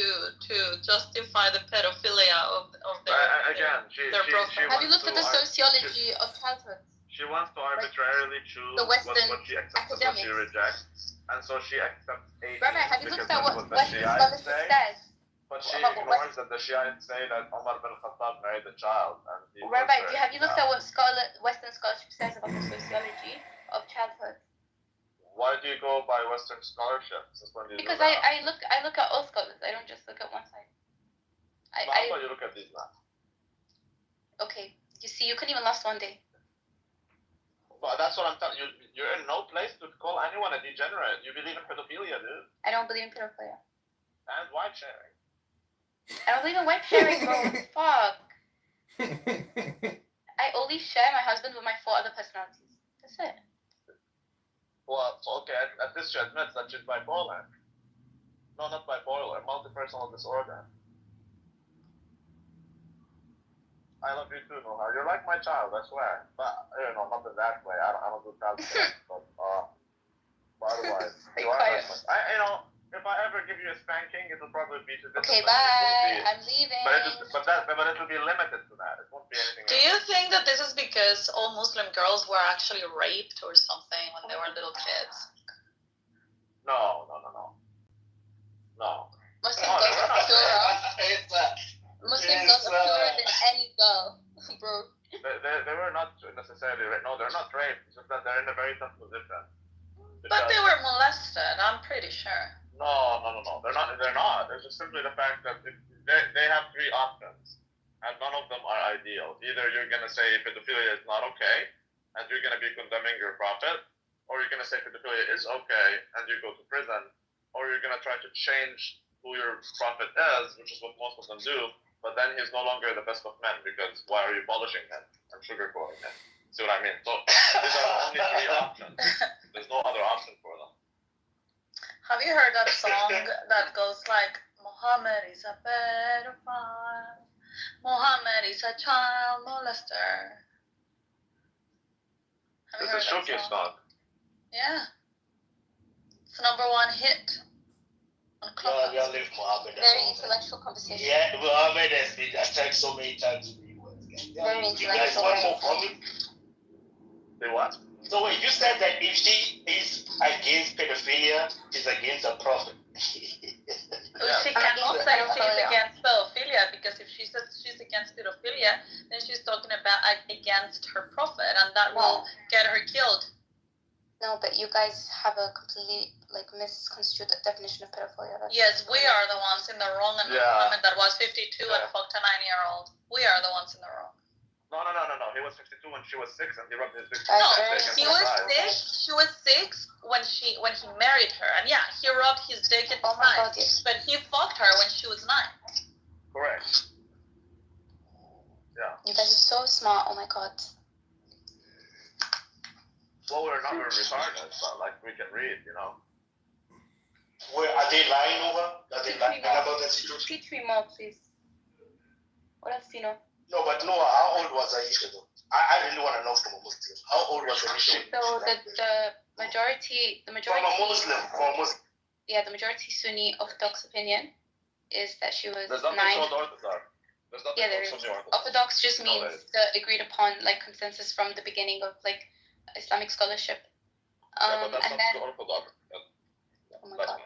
justify the pedophilia of their profile. Have you looked at the sociology of childhood? She wants to arbitrarily choose the Western what she accepts and what she rejects. And so she accepts 18 Rabbi, have you looked at what the Western Shiites scholarship say, says? but she ignores that the Shiites say that Omar bin Khattab married a child. And Rabbi, have you looked at what Western scholarship says about the sociology of childhood? Why do you go by Western scholarship? Because I look at all scholars. I don't just look at one side. How about you look at these now? Okay, you see, you couldn't even last one day. But that's what I'm telling you. You're in no place to call anyone a degenerate. You believe in pedophilia, dude. I don't believe in pedophilia. And wife sharing. I don't believe in wife sharing, bro. Fuck. I only share my husband with my 4 other personalities. That's it. Well, okay, at this she admits that she's bipolar. No, not bipolar, multipersonal disorder. I love you too, Noha. You're like my child, I swear. But, not in that way. I don't do child care. But otherwise, you are like my... if I ever give you a spanking, it'll probably be to this. Okay, bye. I'm leaving. But it'll be limited to that. It won't be anything else. Do you think that this is because all Muslim girls were actually raped or something when they were little kids? No. Muslim girls are purer. Muslim girls are purer than any girl, bro. They were not necessarily raped. No, they're not raped. It's just that they're in a very tough position. But they were molested, I'm pretty sure. No. They're not. It's just simply the fact that they have 3 options, and none of them are ideal. Either you're going to say pedophilia is not okay, and you're going to be condemning your prophet, or you're going to say pedophilia is okay, and you go to prison, or you're going to try to change who your prophet is, which is what most of them do, but then he's no longer the best of men, because why are you abolishing him and sugarcoating him? See what I mean? So these are only 3 options. There's no other option for them. Have you heard that song that goes like, Muhammad is a pedophile, Muhammad is a child molester? This is Shuki's song. Yeah. It's #1 hit on Clubhouse. Y'all leave Muhammad alone. Very intellectual conversation. Yeah, Muhammad has been attacked so many times. Very You guys want more from him? They what? So wait, you said that if she is against pedophilia, she's against the prophet. She cannot say she's against pedophilia, because if she says she's against pedophilia, then she's talking about against her prophet, and that will get her killed. No, but you guys have a completely misconstrued definition of pedophilia. Yes, we are the ones in the wrong, and Muhammad that was 52 and fucked a 9-year-old. We are the ones in the wrong. No. He was 52 when she was 6, and he rubbed his big. No, he was 6. She was 6 when he married her, and yeah, he rubbed his dick in his eyes. But he fucked her when she was 9. Correct. Yeah. You guys are so smart. Oh my god. Well, we're not retarded, but we can read, Where are they lying over? Are they lying about that situation? Teach me more, please. What else do you know? No, but Noah, how old was Aisha though? I really want to know from a Muslim. How old was Aisha? So the majority. From a Muslim. Yeah, the majority Sunni Orthodox opinion is that she was There's 9. nothing called Orthodox. There's nothing Yeah, there called is. Sunni Orthodox. Orthodox just No, means the agreed upon like consensus from the beginning of like Islamic scholarship. Yeah, but that's And not then the Orthodox. oh my god,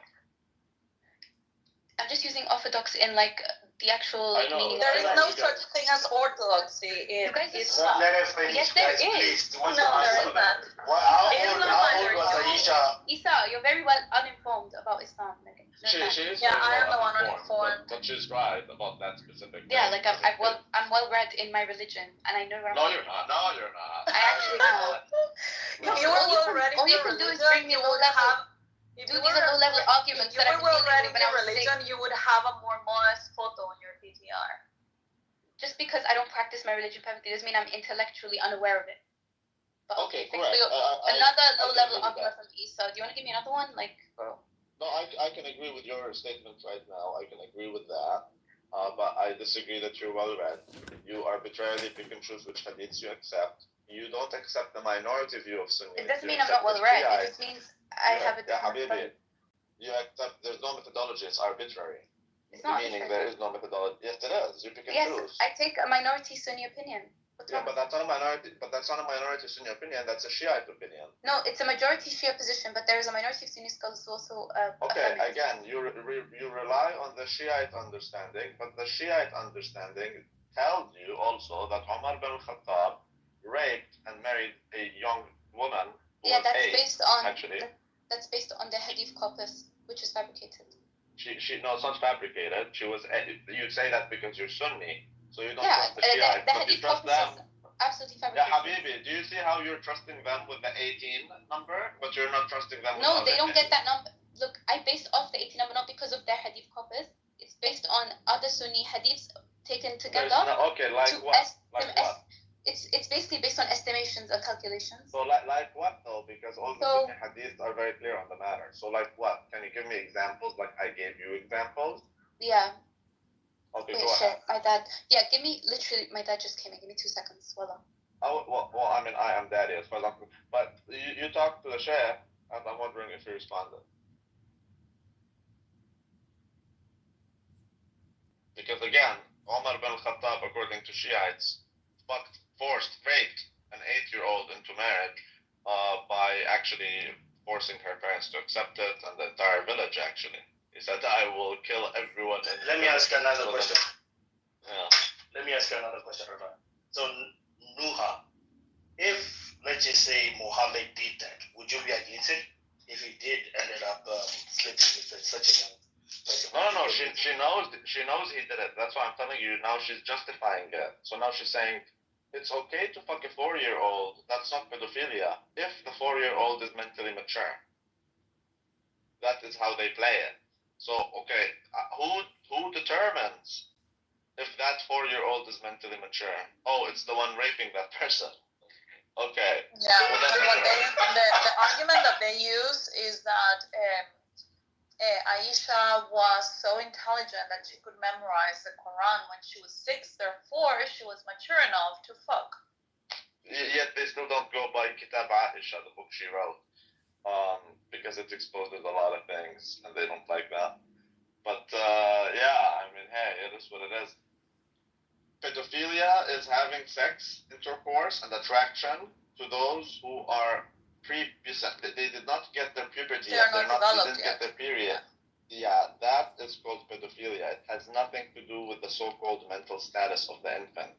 I'm just using orthodox in like the actual I know. meaning There of is the no word. such thing as orthodoxy in You guys Islam. Let her finish, Yes, there guys, is. please. No, there isn't. How Islam old was Aisha? Isa, you're very well uninformed about Islam. Like, She is Yeah, very I am the well one uninformed. but she's right about that specific yeah, thing. like I'm well read in my religion, and I know where I'm No, from. you're not. No, you're not. I actually know. If you were well read in all you your can do is religion, bring me you low would level. have. If Dude, you these were are low level arguments if you that were I've well been read dealing in with when I your was religion, you would have a more modest photo on your PTR. Just because I don't practice my religion perfectly doesn't mean I'm intellectually unaware of it. But Okay, thanks correct. for another low level argument from Isa. Do you want to give me another one? Like, bro. No, I can agree with your statement right now. I can agree with that. But I disagree that you're well read. You arbitrarily pick and choose which hadiths you accept. You don't accept the minority view of Sunni. It doesn't You mean I'm not accept well the read. Shiite. It just means I have a Yeah, different Habibi. You accept there's no methodology. It's arbitrary. It's not Meaning arbitrary. there is no methodology. Yes, it is. You pick and Yes, choose. I take a minority Sunni opinion. What's Yeah, wrong? but that's not a minority. But that's not a minority Sunni opinion. That's a Shiite opinion. No, it's a majority Shia position, but there is a minority of Sunni scholars who also. Okay, again, you rely on the Shiite understanding, but the Shiite understanding tells you also that Umar bin Khattab raped and married a young woman who Yeah, was that's 8, based on. actually. That's based on the hadith corpus, which is fabricated. No, it's not fabricated. She was. You say that because you're Sunni, so you don't Yeah, trust the Shiite, the but you hadith trust corpus them. is absolutely Yeah, fabricated. Habibi, do you see how you're trusting them with the 18 number, but you're not trusting them with No, the they don't other get that number. Look, I based off the 18 number not because of their hadith corpus. It's based on other Sunni hadiths taken together. Okay, like what? Like what? It's basically based on estimations and calculations. So like what though? Because all the So- Sunni hadiths are very clear on the matter. So like what? Can you give me examples? Like I gave you examples. Yeah. Okay, Wait, go shit. ahead. My dad. Yeah, give me literally. My dad just came in. Give me 2 seconds. Voila. Oh, well, I mean, I am daddy as far as I'm concerned. But you talked to the Sheikh, and I'm wondering if he responded. Because again, Omar bin Khattab, according to Shiites, raped an 8-year-old into marriage by actually forcing her parents to accept it, and the entire village actually. He said, I will kill everyone. Let me ask another question. Yeah. Let me ask you another question, Rafa. So, Nuha, if, let's just say, Muhammad did that, would you be against it? If he did ended up sleeping with such a young person? No, she knows he did it. That's why I'm telling you, now she's justifying it. So now she's saying, it's okay to fuck a 4-year-old. That's not pedophilia. If the 4-year-old is mentally mature. That is how they play it. So, okay, who determines if that 4-year-old is mentally mature? Oh, it's the one raping that person. Okay. Yeah, the argument that they use is that Aisha was so intelligent that she could memorize the Quran when she was 6. Therefore, she was mature enough to fuck. Yet they still don't go by Kitab Aisha, the book she wrote, because it exposes a lot of things, and they don't like that. But yeah, I mean, hey, it is what it is. Pedophilia is having sex intercourse and attraction to those who are they did not get their puberty yet. They didn't get their period. Yeah, that is called pedophilia. It has nothing to do with the so-called mental status of the infant.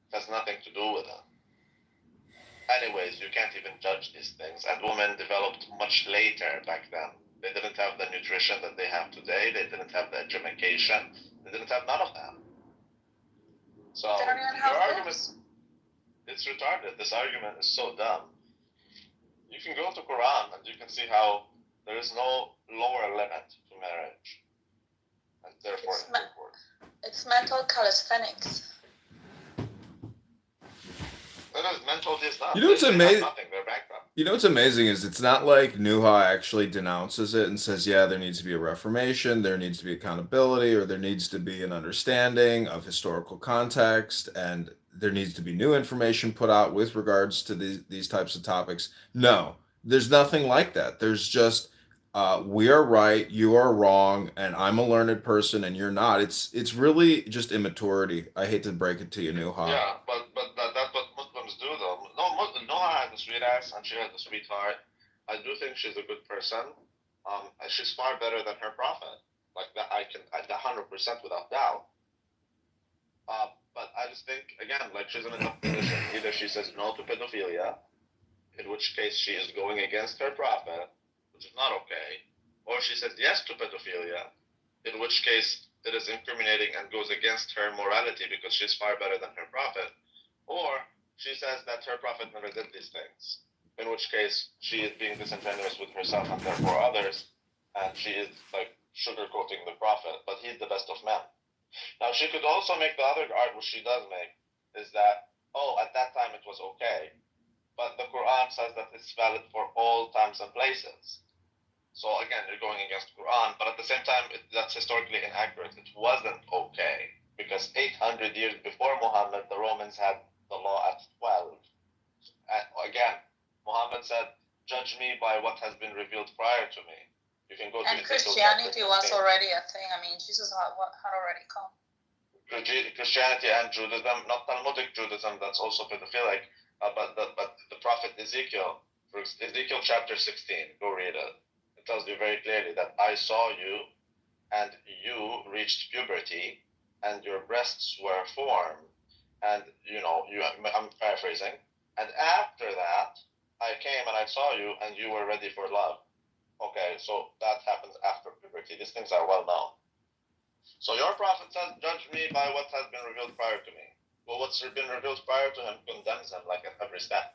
It has nothing to do with it. Anyways, you can't even judge these things. And women developed much later back then. They didn't have the nutrition that they have today. They didn't have the education. They didn't have none of that. So your argument, it's retarded. This argument is so dumb. You can go to Quran and you can see how there is no lower limit to marriage, and therefore It's mental calisthenics. It is mental just You know what's amazing? They're bankrupt. You know what's amazing is it's not like Nuha actually denounces it and says, yeah, there needs to be a reformation, there needs to be accountability, or there needs to be an understanding of historical context, and there needs to be new information put out with regards to these types of topics. No, there's nothing like that. There's just we are right, you are wrong, and I'm a learned person and you're not. It's really just immaturity. I hate to break it to you, Nuha. Yeah, but that's what Muslims do, though. No, Noah has a sweet ass and she has a sweetheart. I do think she's a good person. She's far better than her prophet. Like that, I 100% without doubt. But I just think, again, like she's in a tough position. Either she says no to pedophilia, in which case she is going against her prophet, which is not okay, or she says yes to pedophilia, in which case it is incriminating and goes against her morality because she's far better than her prophet, or she says that her prophet never did these things, in which case she is being disingenuous with herself and therefore others, and she is like sugarcoating the prophet, but he's the best of men. Now, she could also make the other argument, which she does make, is that, oh, at that time it was okay. But the Quran says that it's valid for all times and places. So again, you're going against the Quran, but at the same time, that's historically inaccurate. It wasn't okay, because 800 years before Muhammad, the Romans had the law at 12. And again, Muhammad said, judge me by what has been revealed prior to me. You can go to And Christianity was already a thing. I mean, Jesus had already come. Christianity and Judaism, not Talmudic Judaism, that's also pedophilic, but the prophet Ezekiel, Ezekiel chapter 16, go read it. It tells you very clearly that I saw you, and you reached puberty, and your breasts were formed, and I'm paraphrasing, and after that, I came and I saw you, and you were ready for love. Okay, so that happens after puberty. These things are well known. So your prophet says, judge me by what has been revealed prior to me. Well, what's been revealed prior to him condemns him like at every step.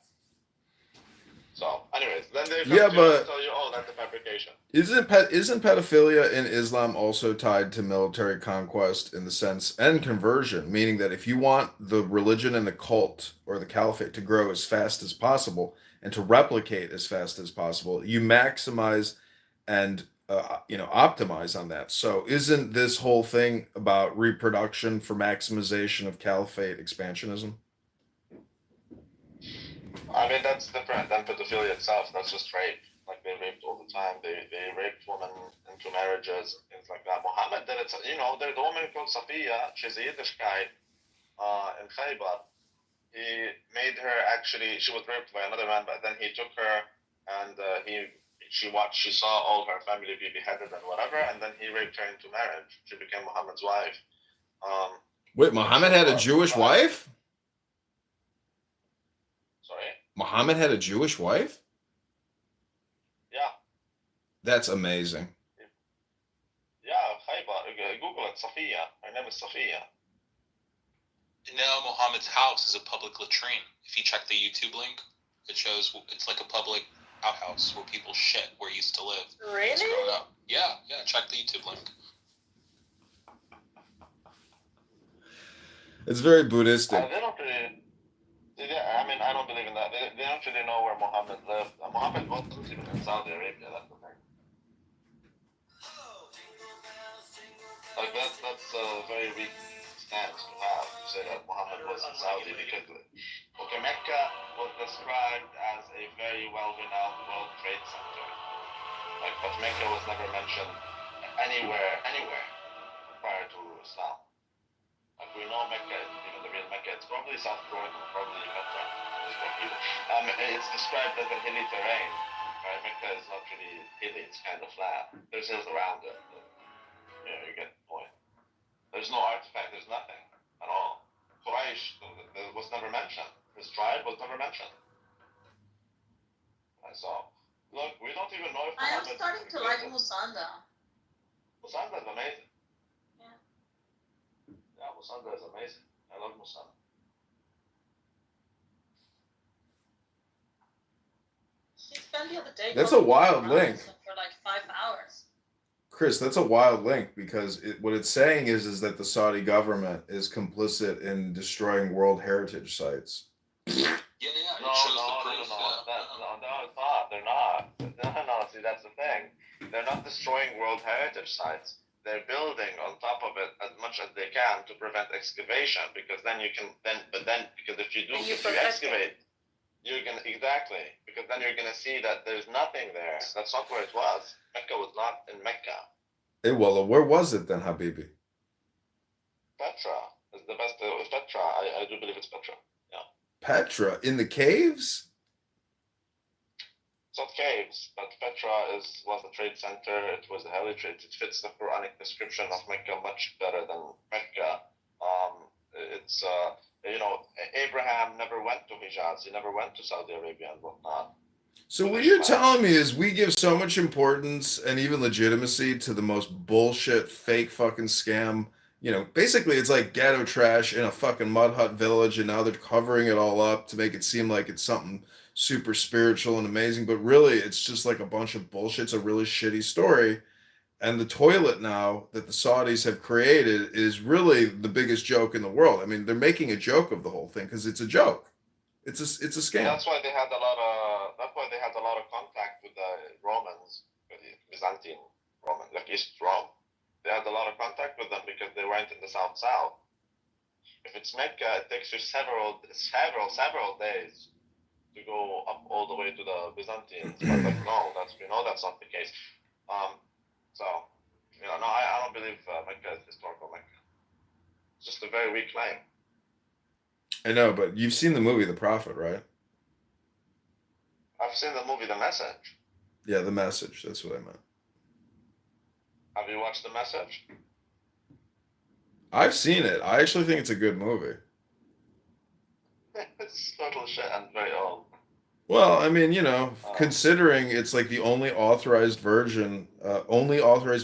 So, anyways, then they come to tell you, oh, that's a fabrication. Isn't pedophilia in Islam also tied to military conquest in the sense and conversion, meaning that if you want the religion and the cult or the caliphate to grow as fast as possible and to replicate as fast as possible, you maximize and optimize on that. So isn't this whole thing about reproduction for maximization of caliphate expansionism? I mean, that's different than pedophilia itself. That's just rape. Like, they raped all the time. They raped women into marriages, things like that. Muhammad did it. There's a woman called Safiya. She's a Yiddish guy in Khaybar. He made her she was raped by another man, but then he took her and she saw all her family be beheaded and whatever, and then he raped her into marriage. She became Muhammad's wife. Wait, Muhammad had a Jewish wife? Sorry? Muhammad had a Jewish wife? Yeah. That's amazing. Yeah, Khaybar. Google it, Safiya. Her name is Safiya. Now Muhammad's house is a public latrine. If you check the YouTube link, it shows it's like a public outhouse where people shit where he used to live. Really? Up. Yeah, check the YouTube link. It's very Buddhistic. They don't really... I don't believe in that. They don't really know where Muhammad lived. Muhammad wasn't even in Saudi Arabia, that's the thing. Like, that's a very weak stance to have, to say that Muhammad was in Saudi, because Mecca was described as a very well-renowned World Trade Center. Like, but Mecca was never mentioned anywhere prior to Islam. Like, we know Mecca isn't even the real Mecca. It's probably South Jordan, probably Qatar. It's described as a hilly terrain. Right? Mecca is not really hilly, it's kind of flat. There's hills around it. You get the point. There's no artifact, there's nothing at all. Quraysh was never mentioned. His tribe was never mentioned. So, look, we don't even know if I am starting to like Musanda. Musanda is amazing. Yeah, Musanda is amazing. I love Musanda. She spent the other day. That's a wild link. For like 5 hours. Chris, that's a wild link because what it's saying is that the Saudi government is complicit in destroying World Heritage sites. Yeah. No, it's not. They're not. No, see, that's the thing. They're not destroying World Heritage sites. They're building on top of it as much as they can to prevent excavation, because then you can, because if you excavate, Exactly, because then you're gonna see that there's nothing there. That's not where it was. Mecca was not in Mecca. Well, where was it then, Habibi? Petra is the best. Petra, I do believe it's Petra. Yeah. Petra in the caves. It's not caves, but Petra was a trade center. It was a highly trade. It fits the Quranic description of Mecca much better than Mecca. It's Abraham never went to Hijaz. He never went to Saudi Arabia and whatnot. So what you're telling me is we give so much importance and even legitimacy to the most bullshit, fake fucking scam. Basically it's like ghetto trash in a fucking mud hut village, and now they're covering it all up to make it seem like it's something super spiritual and amazing, but really it's just like a bunch of bullshit. It's a really shitty story. And the toilet now that the Saudis have created is really the biggest joke in the world. I mean, they're making a joke of the whole thing because it's a joke. It's a scam. That's why they had a lot of contact with the Romans, with the Byzantine Roman, like East Rome. They had a lot of contact with them because they weren't in the South. If it's Mecca, it takes you several days to go up all the way to the Byzantines. But we know that's not the case. I don't believe Mecca is historical Mecca. It's just a very weak claim. I know, but you've seen the movie The Prophet, right? I've seen the movie The Message. Yeah, The Message. That's what I meant. Have you watched The Message? I've seen it. I actually think it's a good movie. It's total shit and very old. Well, I mean, considering it's like the only authorized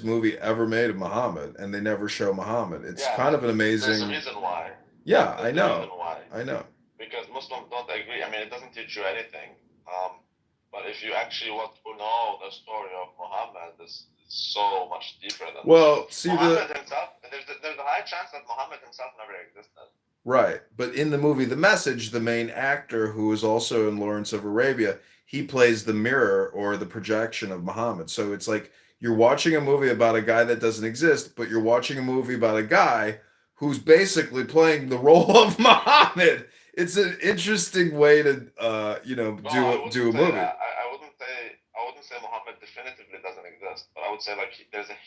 movie ever made of Muhammad, and they never show Muhammad. It's kind of an amazing. There's a reason why. Yeah, I know. I know. Because Muslims don't agree. I mean, it doesn't teach you anything. But if you actually want to know the story of Muhammad, it's so much deeper than. Well, see Muhammad himself. There's a high chance that Muhammad himself never existed. Right, but in the movie The Message, the main actor, who is also in Lawrence of Arabia, he plays the mirror or the projection of Muhammad. So it's like you're watching a movie about a guy that doesn't exist, but you're watching a movie about a guy who's basically playing the role of Muhammad. It's an interesting way to, do a movie. I wouldn't say Muhammad definitively doesn't exist, but I would say there's a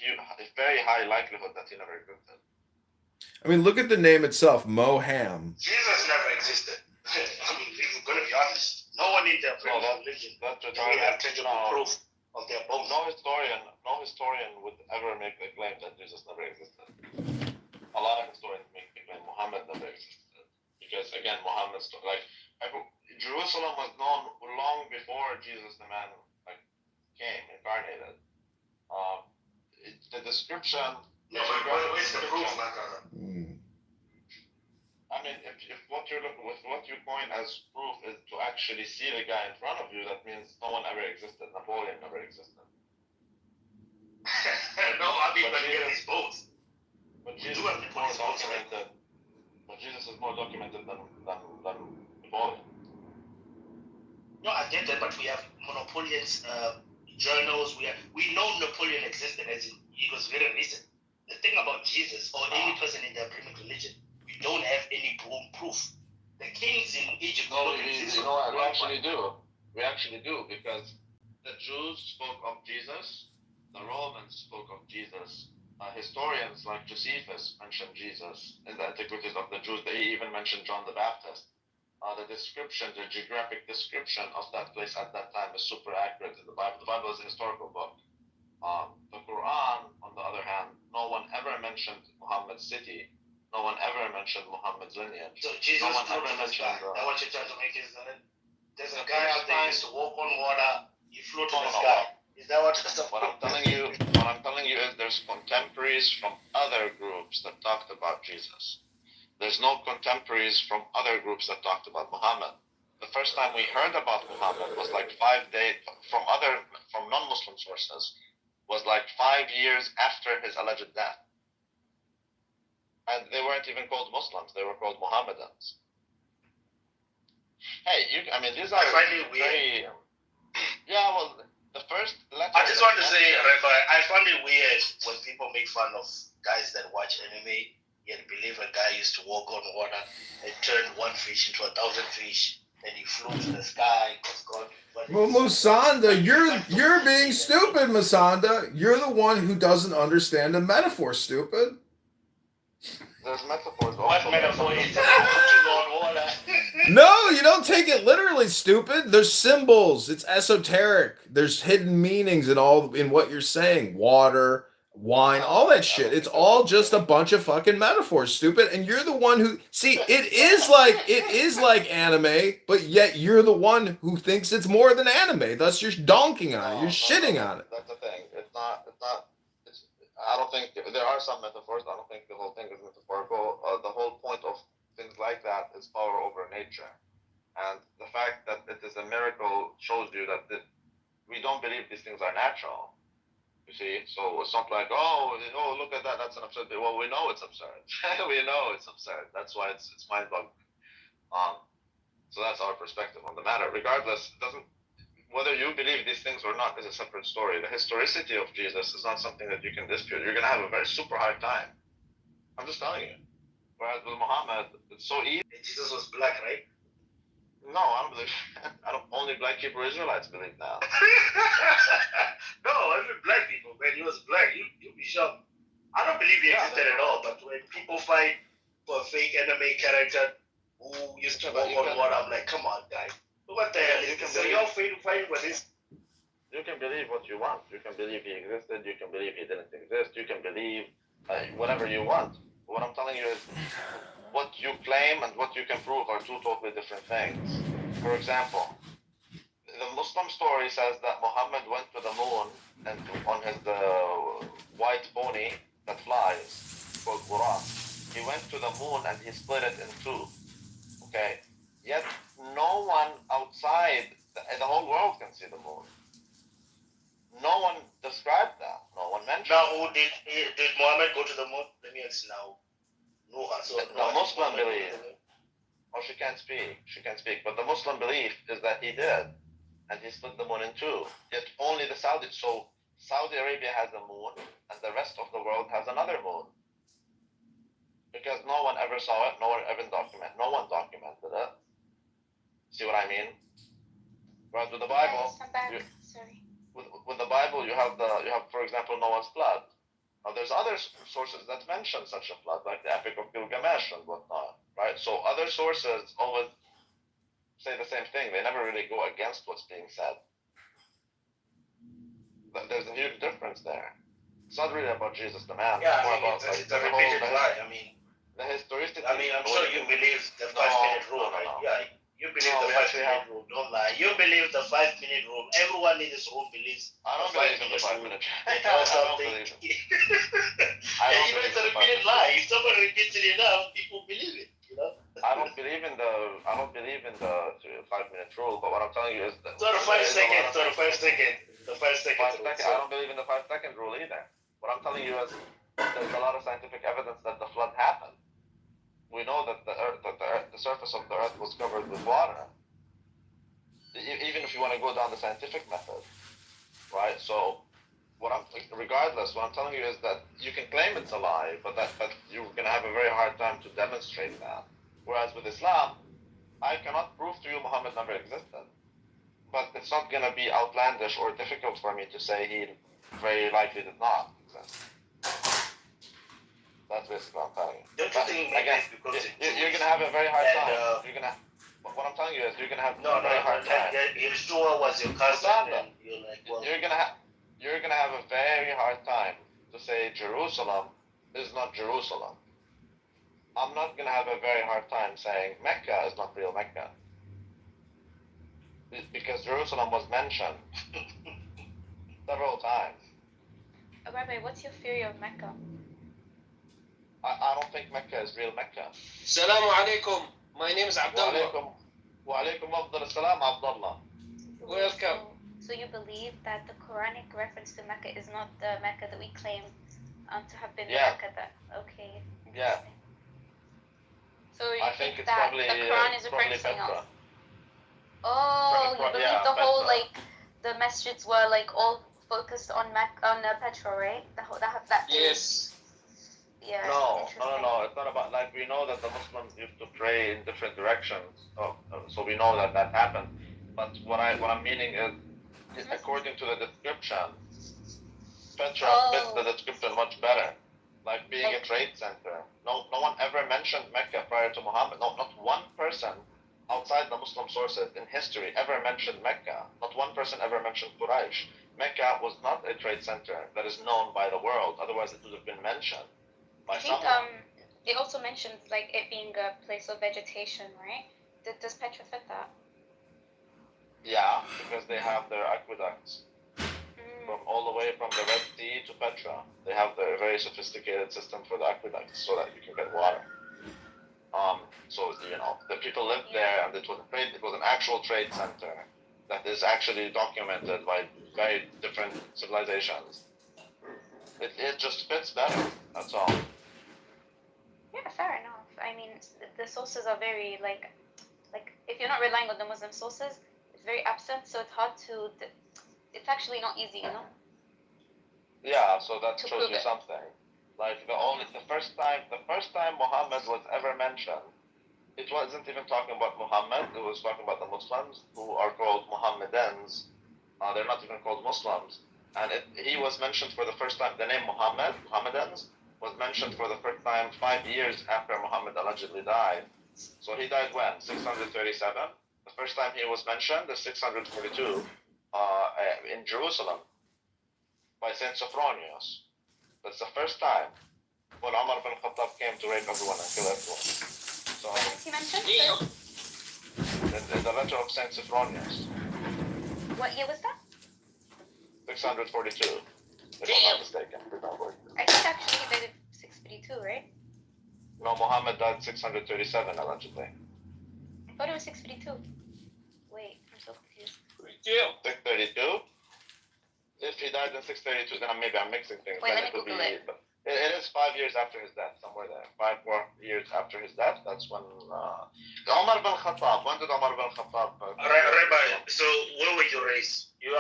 very high likelihood that he never existed. I mean, look at the name itself, Moham. Jesus never existed. I mean, if we're going to be honest, no one in their religion we have tangible proof of their boast. No historian would ever make the claim that Jesus never existed. A lot of historians make the claim Muhammad never existed. Because again, Jerusalem was known long before Jesus the man came, incarnated. The description. Where's the proof, my brother? I mean, if what you're looking with, what you point as proof is to actually see the guy in front of you, that means no one ever existed. Napoleon never existed. No, I mean, but Jesus both. But Jesus is more documented. But Jesus is more documented than Napoleon. No, I get that, but we have Napoleon's journals. We know Napoleon existed as he was very recent. The thing about Jesus or any person in the Abrahamic religion, we don't have any proof. The kings in Egypt don't exist. We actually do. We actually do, because the Jews spoke of Jesus, the Romans spoke of Jesus. Historians like Josephus mentioned Jesus in the Antiquities of the Jews. They even mentioned John the Baptist. The geographic description of that place at that time is super accurate in the Bible. The Bible is a historical book. The Quran, on the other hand, no one ever mentioned Muhammad's city. No one ever mentioned Muhammad's lineage. So Jesus no one ever mentioned mentioned. That what you're trying to make is there's a guy out there who used to walk on water. He flew to the sky. Is that what you're saying? What I'm telling you is there's contemporaries from other groups that talked about Jesus. There's no contemporaries from other groups that talked about Muhammad. The first time we heard about Muhammad was 5 days from non-Muslim sources. Was 5 years after his alleged death. And they weren't even called Muslims, they were called Mohammedans. Hey, these are very weird. Yeah, well, the first letter. I just want to say, Rabbi, I find it weird when people make fun of guys that watch anime, yet believe a guy used to walk on water and turn one fish into 1,000 fish. and he flew to the sky because God. Well, Musanda, you're being stupid, Musanda. You're the one who doesn't understand the metaphor, stupid. There's metaphors. What metaphor is walking on water? No, you don't take it literally, stupid. There's symbols. It's esoteric. There's hidden meanings in what you're saying. Water, wine, all that shit. It's all just a bunch of fucking metaphors, stupid. And you're the one who it is like anime, but yet you're the one who thinks it's more than anime. Thus you're donking on it. You're shitting on it. That's the thing. It's not. I don't think there are some metaphors. I don't think the whole thing is metaphorical. The whole point of things like that is power over nature, and the fact that it is a miracle shows you that we don't believe these things are natural. You see, so it's not like oh look at that, that's an absurd. Well, we know it's absurd. We know it's absurd. That's why it's mind-boggling. So that's our perspective on the matter. Regardless, it doesn't. Whether you believe these things or not is a separate story. The historicity of Jesus is not something that you can dispute. You're going to have a very super hard time. I'm just telling you. Whereas with Muhammad, it's so easy. Jesus was black, right? No, I don't believe. Only black Hebrew Israelites believe now. No, even black people. When he was black, you'll be shocked. I don't believe he existed at all. But when people fight for a fake anime character who used to walk on water, I'm like, come on, guys. What the hell is this? So you're fighting with this? You can believe what you want. You can believe he existed. You can believe he didn't exist. You can believe whatever you want. What I'm telling you is what you claim and what you can prove are two totally different things. For example, the Muslim story says that Muhammad went to the moon and on his white pony that flies, called Buraq. He went to the moon and he split it in two. Okay? Yet no one outside the whole world can see the moon. No one described that. No one mentioned. Now, did Muhammad go to the moon? Let me ask now. The Muslim belief. Oh, she can't speak. She can't speak. But the Muslim belief is that he did, and he split the moon in two. Yet only the Saudi. So Saudi Arabia has a moon, and the rest of the world has another moon. Because no one ever saw it. No one documented it. See what I mean? Whereas with the Bible, with the Bible, you have for example Noah's flood. Now there's other sources that mention such a flood, like the Epic of Gilgamesh and whatnot, right? So other sources always say the same thing. They never really go against what's being said. There's a huge difference there. It's not really about Jesus the man. Yeah, it's more about it's a repeated lie. I mean, the historicity. I mean, I'm sure you believe the 5-minute rule, right? No. Yeah. You believe the 5-minute rule. Don't lie. You believe the 5-minute rule. Everyone in his own beliefs. I don't believe in the 5-minute rule. I don't believe it. It's a repeated lie. If someone repeats it enough, people believe it. You know. I don't believe in the 5-minute rule. But what I'm telling you is that. So the 5 seconds. The 5 seconds. The 5 seconds. I don't believe in the 5-second rule either. What I'm telling you is there's a lot of scientific evidence that the flood happened. We know that the surface of the earth was covered with water. Even if you want to go down the scientific method, right? So, regardless, what I'm telling you is that you can claim it's a lie, but you're going to have a very hard time to demonstrate that. Whereas with Islam, I cannot prove to you Muhammad never existed, but it's not going to be outlandish or difficult for me to say he very likely did not exist. That's basically what I'm telling you. Don't you think maybe it's because you're going to have a very hard time. What I'm telling you is you're going to have a very hard time. Yeshua was your cousin, and you're like, well, you're going to have a very hard time to say Jerusalem is not Jerusalem. I'm not going to have a very hard time saying Mecca is not real Mecca. Because Jerusalem was mentioned several times. Rabbi, what's your theory of Mecca? I don't think Mecca is real Mecca. Assalamu alaikum. My name is Abdullah. Wa alaikum afdal salam, Abdullah. Welcome. So you believe that the Quranic reference to Mecca is not the Mecca that we claim to have been the Mecca that, okay. Yeah. So you think it's that probably, the Quran is referring to something Petra. else? Oh, you believe the whole, Petra. like, the masjids were, like, all focused on Petra, right? That Yes. Yeah. No. It's not about, like, we we know that the Muslims used to pray in different directions. So we know that happened. But what I'm meaning is, according to the description, Petra fits the description much better. Like being a trade center. No one ever mentioned Mecca prior to Muhammad. No, not one person outside the Muslim sources in history ever mentioned Mecca. Not one person ever mentioned Quraysh. Mecca was not a trade center that is known by the world. Otherwise, it would have been mentioned by I think someone. it also mentions like it being a place of vegetation, right? Does Petra fit that? Yeah, because they have their aqueducts. From all the way from the Red Sea to Petra, they have their very sophisticated system for the aqueducts so that you can get water. So the people lived there, and it was an actual trade center that is actually documented by very different civilizations. It just fits better. That's all. Yeah, fair enough. I mean, the sources are very like if you're not relying on the Muslim sources, it's very absent, so it's hard to. It's actually not easy, Yeah, so that To shows prove you it. something. Like the first time Muhammad was ever mentioned, it wasn't even talking about Muhammad. It was talking about the Muslims who are called Mohammedans. They're not even called Muslims. And he was mentioned for the first time. The name Mohammedans, was mentioned for the first time 5 years after Muhammad allegedly died. So he died when? 637. The first time he was mentioned is 642 in Jerusalem by Saint Sophronius. That's the first time when Umar bin Khattab came to rape everyone and kill everyone. So When is he mentioned? in the letter of Saint Sophronius, What year was that? 642, if I'm not mistaken. I think actually he died in 632, right? No, Muhammad died 637 allegedly. I thought it was 632. Wait, I'm so confused. 632? If he died in 632, then maybe I'm mixing things. Wait, Then let me would Google be, it. But it is 5 years after his death, somewhere there. 5 more years after his death, that's when Umar bin Khattab. When did Umar bin Khattab? Rabbi, so where were you raised? You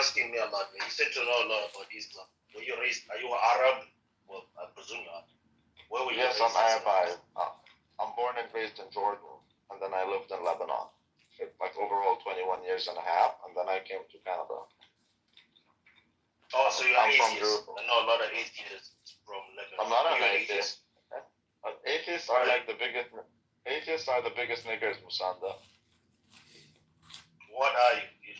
asking me about me. You said to know a lot about Islam. Were you raised? Are you Arab? Well, I presume you are. Where were you Yes, raised? I'm Arab. I'm born and raised in Jordan, and then I lived in Lebanon. Like overall 21 years and a half, and then I came to Canada. Oh, so you're I'm from atheist. Jerusalem. I know a lot of atheists from Lebanon. I'm not an You're atheist. Atheists are like the biggest. Atheists are the biggest niggers, Musanda. What are you?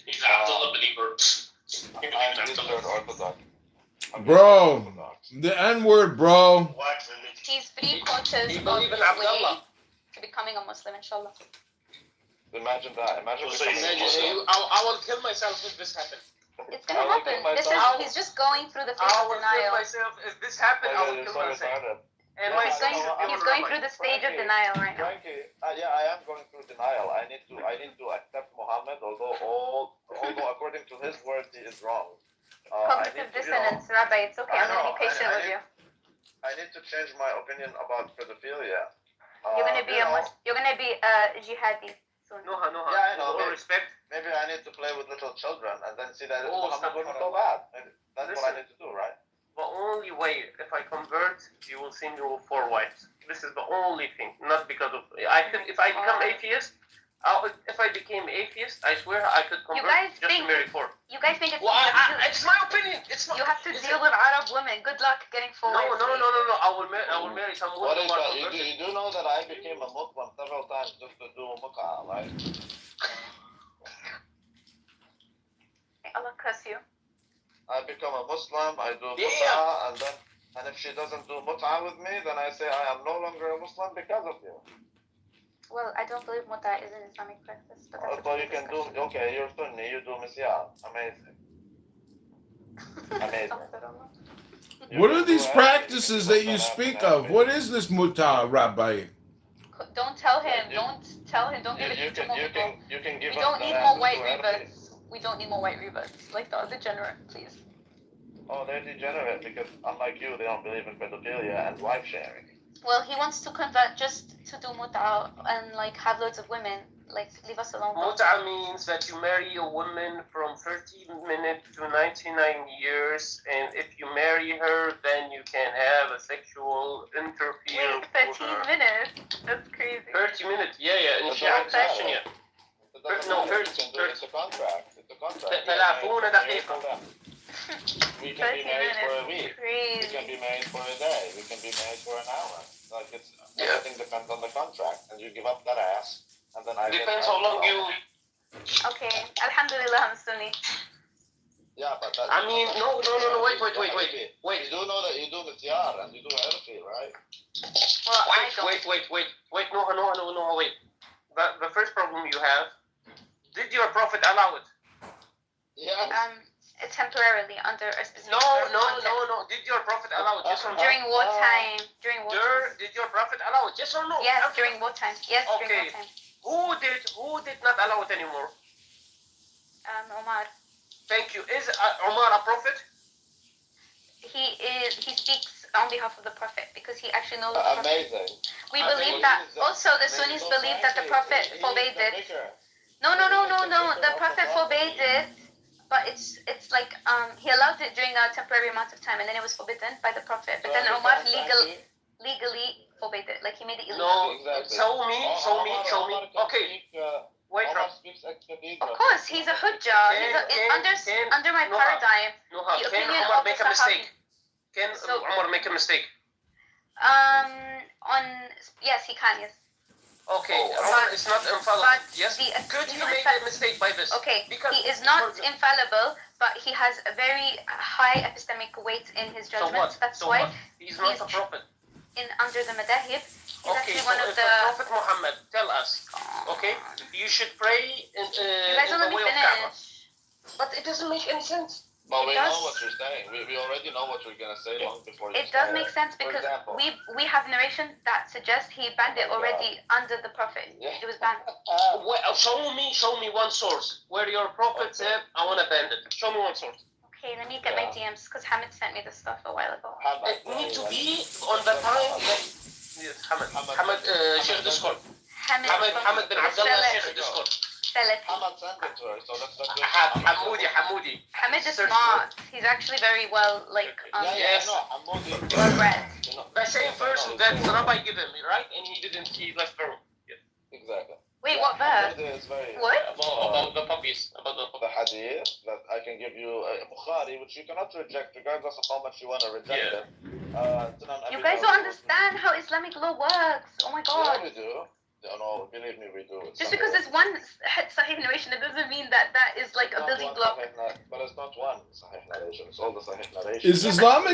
He's Abdullah believer. I'm Eastern Orthodox. Bro, the N-word, bro. What religion? He's 3 quarters You of believe in his way Abdullah? to becoming a Muslim, inshallah. Imagine that. Imagine Oh, so becoming a imagine Muslim. I will kill myself if this happens. It's gonna happen. He's just going through the phase I of will kill denial. myself if this happens. I will You're kill so myself. retarded. And Yeah, my I sister, know, He's going through the stage of denial right now. Frankie, I am going through denial. I need to accept Muhammad, although according to his words he is wrong. Cognitive dissonance, Rabbi. It's okay. I'm gonna be patient with you. I need to change my opinion about pedophilia. You're gonna be you're gonna be a jihadi soon. No, Yeah, I know. With all respect. Maybe I need to play with little children and then see that stop Muhammad wasn't for so a bad. Maybe that's what I Listen. need to do, right? The only way, if I convert, you will see me with 4 wives. This is the only thing. Not because of if I become atheist. If I became atheist, I swear I could You convert guys just to think marry 4. you guys think it's Well, it's my opinion. It's not. you have to deal with Arab women. Good luck getting No. forward. I will marry some What woman is who are that? converted. You do know that I became a Muslim several times just to do mukha, right? Allah curse you. I become a Muslim, I do mut'a, and if she doesn't do mut'a with me, then I say I am no longer a Muslim because of you. Well, I don't believe muta is an Islamic practice, but that's So you can do, okay, you're Sunni, you do misyah. Amazing. Amazing. What are these practices that you speak of? What is this muta, Rabbi? Don't tell him. Don't tell him. Don't give it to more people. You can give We don't need more white reverts. We don't need more white reverts. Like the degenerate, please. Oh, they're degenerate because unlike you, they don't believe in pedophilia and wife sharing. Well, he wants to convert just to do muta and like have loads of women, like leave us alone. Mut'a means that you marry a woman from 13 minutes to 99 years, and if you marry her, then you can have a sexual interfere. Wait, 13 minutes? That's crazy. 30 minutes, yeah. And if you have a session, yeah. No, 30. It's a contract. It's a contract. 30 دقيقة. We can be married for a week. Crazy. We can be married for a day. We can be married for an hour. Like everything depends on the contract, and you give up that ass, and then I. Depends how long you. Okay, Alhamdulillah, I'm Sunni. Yeah, but that, I mean, no. Wait. You do know that you do the tiar and you do herfi, right? Well, I don't. Wait. No. Wait. The first problem you have. Did your prophet allow it? Yeah. Temporarily under a specific. No. Did your prophet allow it? Yes or no? During wartime. Did your prophet allow it? Yes or no? Yes, during wartime. Yes, okay. During wartime. Who did not allow it anymore? Omar. Thank you. Is Omar a prophet? He speaks on behalf of the prophet because he actually knows the prophet. Amazing. We believe that. Also, the Sunnis believe that the prophet forbade it. No. The prophet forbade it, but it's like he allowed it during a temporary amount of time, and then it was forbidden by the prophet. But then Omar legally forbade it, like he made it illegal. No, exactly. Show me. Okay. Wait. Of course, he's a hujjah. Under my paradigm. Can Omar make a mistake? Can Omar make a mistake? Yes, he can. Yes. Okay, Omar is not infallible. Yes. Could he make a mistake by this? Okay. Because he is not infallible, but he has a very high epistemic weight in his judgment. That's why he's not a prophet. Under the madahib, he's actually one of the Prophet Muhammad. Tell us. Okay, you should pray in the way of Kaaba. But it doesn't make any sense. But we know what you're saying. We already know what you're gonna say long before you say it. It does make sense because we have narrations that suggest he banned it already under the Prophet. Yeah. It was banned. Show me one source where your Prophet said, "I want to ban it." Show me one source. Okay, let me get my DMs because Hamid sent me this stuff a while ago. It needs to be on the time. Yes, Hamid, Sheikh Discord. Hamid bin Abdullah, Sheikh Discord. Hamid sent it to her, so let's Hamoudi. Hamid is smart. He's actually very well, yes. well read. The same person that the rabbi gave him, right? And he left the room. Yes. Exactly. Wait, what verse? What? About the puppies. About the hadith that I can give you Bukhari, which you cannot reject regardless of how much you want to reject it. You guys don't understand how Islamic law works. Oh my god. Yeah, we do. No, believe me, we do. Just because there's one Sahih narration, it doesn't mean that is like a building block. But it's not one Sahih narration. It's all the Sahih narrations. Is Islamic